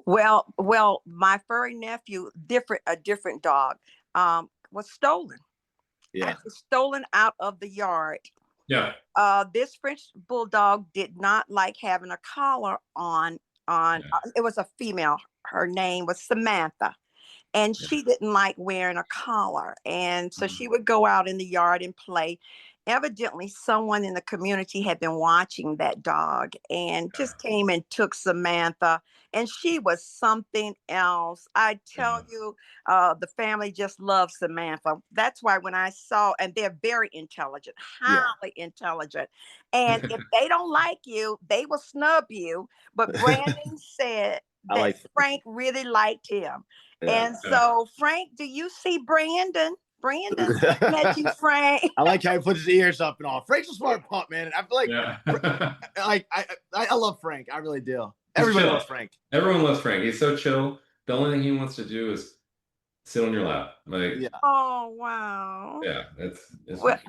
Well, my furry nephew, a different dog, was stolen. Yeah. Actually stolen out of the yard. Yeah. This French Bulldog did not like having a collar on. It was a female. Her name was Samantha. And she didn't like wearing a collar. And so she would go out in the yard and play. Evidently, someone in the community had been watching that dog and just came and took Samantha. And she was something else. I tell you, the family just loves Samantha. That's why when I saw, and they're very intelligent, highly intelligent. And if they don't like you, they will snub you. But Brandon said that Frank really liked him. And so, Frank, do you see Brandon? Brandon's looking at you, Frank. I like how he puts his ears up and all. Frank's a smart pup, man. I feel like, I love Frank. I really do. Everybody loves Frank. Everyone loves Frank. He's so chill. The only thing he wants to do is sit on your lap. Oh, wow. Yeah.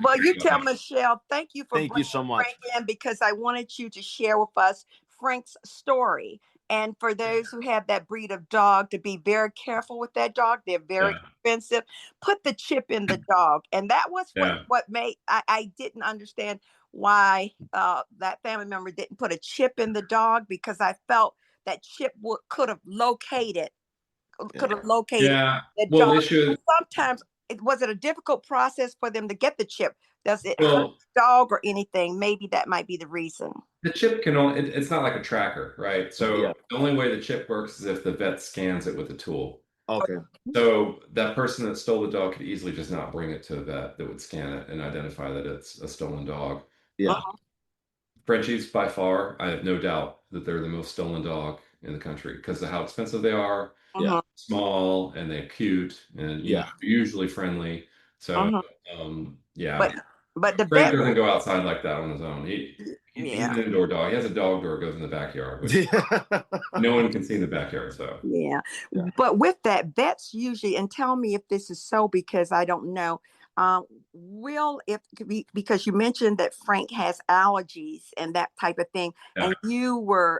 Well, you tell Michelle, thank you for bringing so much. Frank in, because I wanted you to share with us Frank's story. And for those who have that breed of dog, to be very careful with that dog. They're very expensive. Put the chip in the dog. And that was what made, I didn't understand why that family member didn't put a chip in the dog, because I felt that chip could have located the dog. Sometimes was it a difficult process for them to get the chip? Does it hurt the dog or anything? Maybe that might be the reason. The chip can only, it's not like a tracker, right? So the only way the chip works is if the vet scans it with a tool. Okay. So that person that stole the dog could easily just not bring it to a vet that would scan it and identify that it's a stolen dog. Yeah. Frenchies, by far, I have no doubt that they're the most stolen dog in the country because of how expensive they are. Small, and they're cute, and usually friendly. So But the Frank doesn't go outside like that on his own. He's an indoor dog. He has a dog door that goes in the backyard, which no one can see in the backyard. So Yeah. But with that, vets usually, and tell me if this is so because I don't know. Will if because you mentioned that Frank has allergies and that type of thing, and you were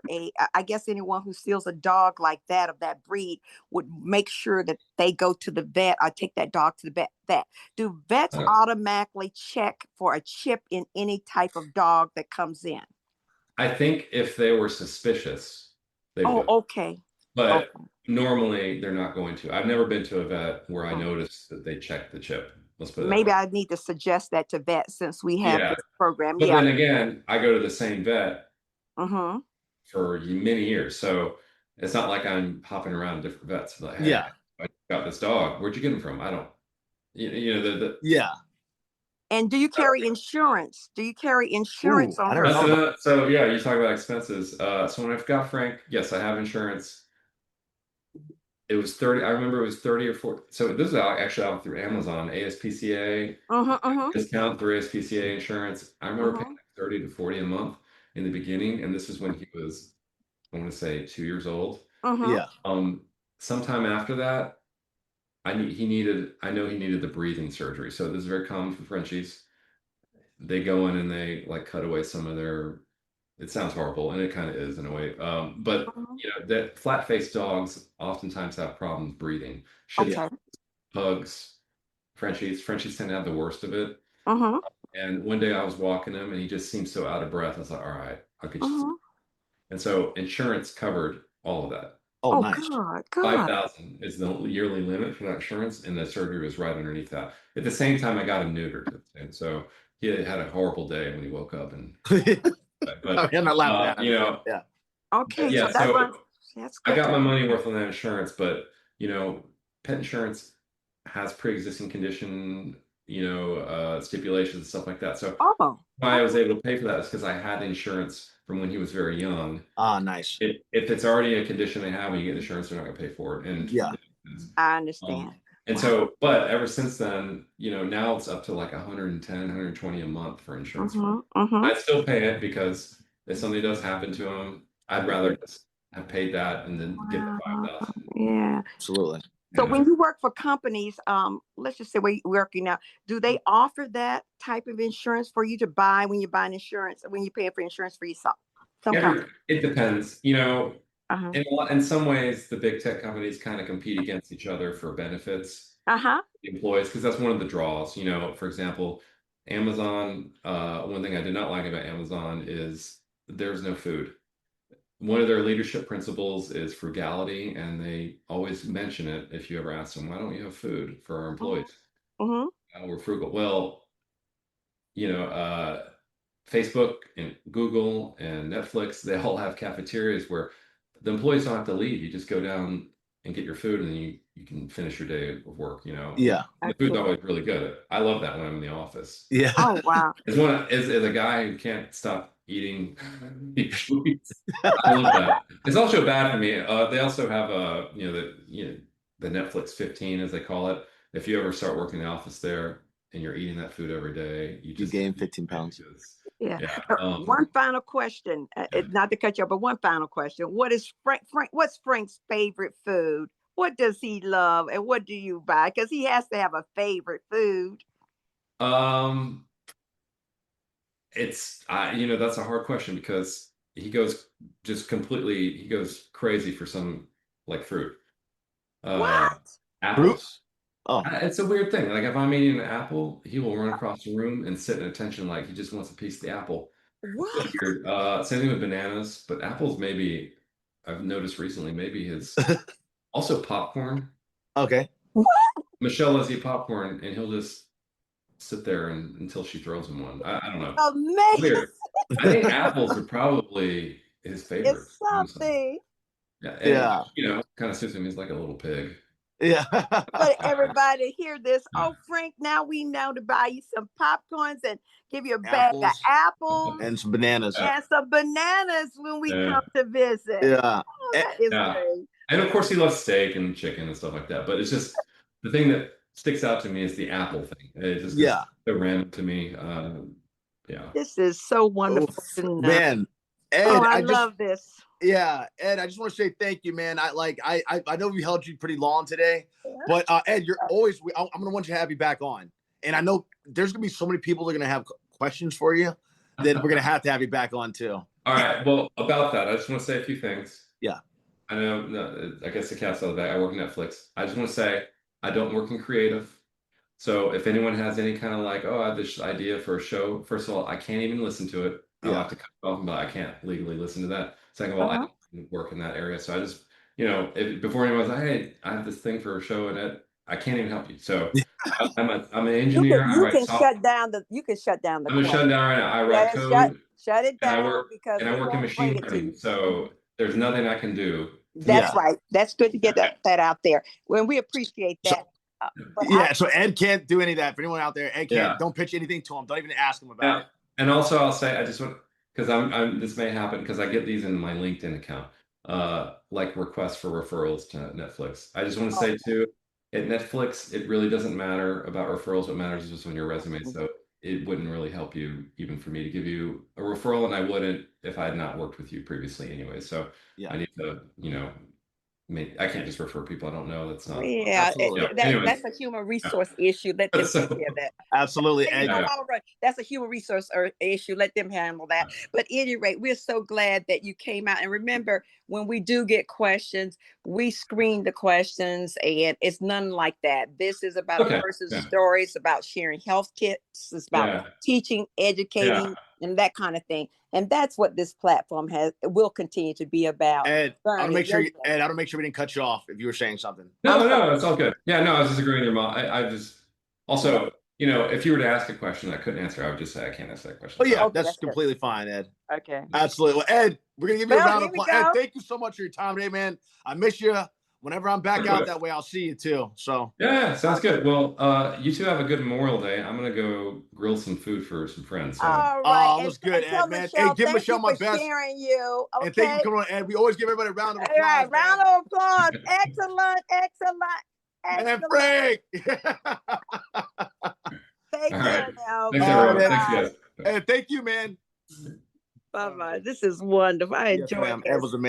I guess anyone who steals a dog like that of that breed would make sure that they go to the vet or take that dog to the vet. Do vets automatically check for a chip in any type of dog that comes in? I think if they were suspicious, they would. Okay. But normally they're not going to. I've never been to a vet where I noticed that they checked the chip. Let's put it Maybe I need to suggest that to vets since we have this program. But then again, I go to the same vet Mm-hmm. for many years. So it's not like I'm hopping around different vets. Like, hey, I got this dog. Where'd you get him from? I don't, And do you carry insurance? Do you carry insurance on her? So yeah, you talk about expenses. So when I've got Frank, yes, I have insurance. It was 30. I remember it was 30 or 40. So this is actually out through Amazon, ASPCA discount through ASPCA insurance. I remember paying 30 to 40 a month in the beginning, and this is when he was, I want to say, 2 years old. Sometime after that, I know he needed the breathing surgery. So this is very common for Frenchies. They go in and they like cut away some of their. It sounds horrible, and it kind of is in a way. But that flat-faced dogs oftentimes have problems breathing. Pugs, Frenchies tend to have the worst of it. And one day I was walking him, and he just seemed so out of breath. I was like, "All right, I'll get you." And so insurance covered all of that. Oh, nice. God. 5,000 is the yearly limit for that insurance, and the surgery was right underneath that. At the same time, I got him neutered, and so he had a horrible day when he woke up and. But I'm not laughing at it. Okay. Yeah. So that's I got my money worth on that insurance, but pet insurance has pre-existing condition, stipulations and stuff like that. So why I was able to pay for that is because I had insurance from when he was very young. Ah, nice. If it's already a condition they have and you get insurance, they're not gonna pay for it. And I understand. And so, but ever since then, now it's up to like 110, 120 a month for insurance. I still pay it because if something does happen to him, I'd rather just have paid that and then get the 5,000. Yeah, absolutely. So when you work for companies, let's just say where you're working now, do they offer that type of insurance for you to buy when you're buying insurance, when you're paying for insurance for yourself? It depends. In some ways, the big tech companies kind of compete against each other for benefits, employees, because that's one of the draws. For example, Amazon. One thing I did not like about Amazon is there's no food. One of their leadership principles is frugality, and they always mention it. If you ever ask them, why don't you have food for our employees? We're frugal. Well, Facebook and Google and Netflix, they all have cafeterias where the employees don't have to leave. You just go down and get your food, and then you can finish your day of work. Yeah. The food's always really good. I love that when I'm in the office. Yeah. Oh wow. As a guy who can't stop eating I love that. It's also bad for me. They also have the Netflix 15, as they call it. If you ever start working in the office there and you're eating that food every day, you gain 15 pounds. Yeah. One final question, not to cut you off, but one final question. What is what's Frank's favorite food? What does he love, and what do you buy? Because he has to have a favorite food. It's that's a hard question because he goes crazy for some like fruit. What? Apples. Oh, it's a weird thing. Like if I'm eating an apple, he will run across the room and sit in attention like he just wants a piece of the apple. What? Weird. Same thing with bananas, but apples maybe I've noticed recently maybe his also popcorn. Okay. What? Michelle loves to eat popcorn, and he'll just sit there until she throws him one. I don't know. Amazing. Weird. I think apples are probably his favorite. It's something. Yeah. And, kind of suits him. He's like a little pig. Yeah. But everybody hear this. Oh, Frank, now we know to buy you some popcorns and give you a bag of apples and some bananas. And some bananas when we come to visit. Yeah. Oh, that is great. And of course he loves steak and chicken and stuff like that. But it's just the thing that sticks out to me is the apple thing. It's just so random to me. Yeah. This is so wonderful to know. Man, Ed, oh, I love this. Yeah, Ed, I just want to say thank you, man. I know we held you pretty long today, but Ed, you're always. I'm gonna want you to have you back on, and I know there's gonna be so many people that are gonna have questions for you that we're gonna have to have you back on too. All right. Well, about that, I just want to say a few things. Yeah. I know. No, I guess the cat's out of the bag. I work in Netflix. I just want to say I don't work in creative. So if anyone has any kind of like, oh, I have this idea for a show, first of all, I can't even listen to it. I'll have to cut it off, but I can't legally listen to that. Second of all, I don't work in that area. So I just, before anyone's like, hey, I have this thing for a show and it, I can't even help you. So I'm an engineer. You can shut down the. I'm gonna shut down right now. I write code. Shut it down And I work in machine learning. So there's nothing I can do. That's right. That's good to get that out there. When we appreciate that. So Ed can't do any of that. For anyone out there, Ed can't. Don't pitch anything to him. Don't even ask him about it. And also, I'll say I just want because I'm this may happen because I get these in my LinkedIn account, like requests for referrals to Netflix. I just want to say too, at Netflix, it really doesn't matter about referrals. What matters is just on your resume. So it wouldn't really help you even for me to give you a referral, and I wouldn't if I had not worked with you previously anyway. So I need to, I can't just refer people I don't know. That's not. That's a human resource issue. Let them take care of that. Absolutely. That's a human resource issue. Let them handle that. But at any rate, we're so glad that you came out. And remember, when we do get questions, we screen the questions, and it's none like that. This is about a person's story. It's about sharing health kits. It's about teaching, educating, and that kind of thing. And that's what this platform will continue to be about. Ed, I want to make sure we didn't cut you off if you were saying something. No, it's all good. Yeah, no, I was just agreeing with your mom. I just also, if you were to ask a question I couldn't answer, I would just say I can't answer that question. Oh yeah, that's completely fine, Ed. Okay. Absolutely. Well, Ed, we're gonna give you a round of applause. Ed, thank you so much for your time today, man. I miss you. Whenever I'm back out that way, I'll see you too. So yeah, sounds good. Well, you two have a good Memorial Day. I'm gonna go grill some food for some friends. So. All right. Oh, that's good, Ed, man. Hey, give Michelle my best. Sharing you. Okay. And thank you for coming on, Ed. We always give everybody a round of applause. All right, round of applause. Excellent. And Frank. Take care now. Thanks, everyone. Thanks, guys. Hey, thank you, man. Bye-bye. This is wonderful. I enjoyed it. It was amazing.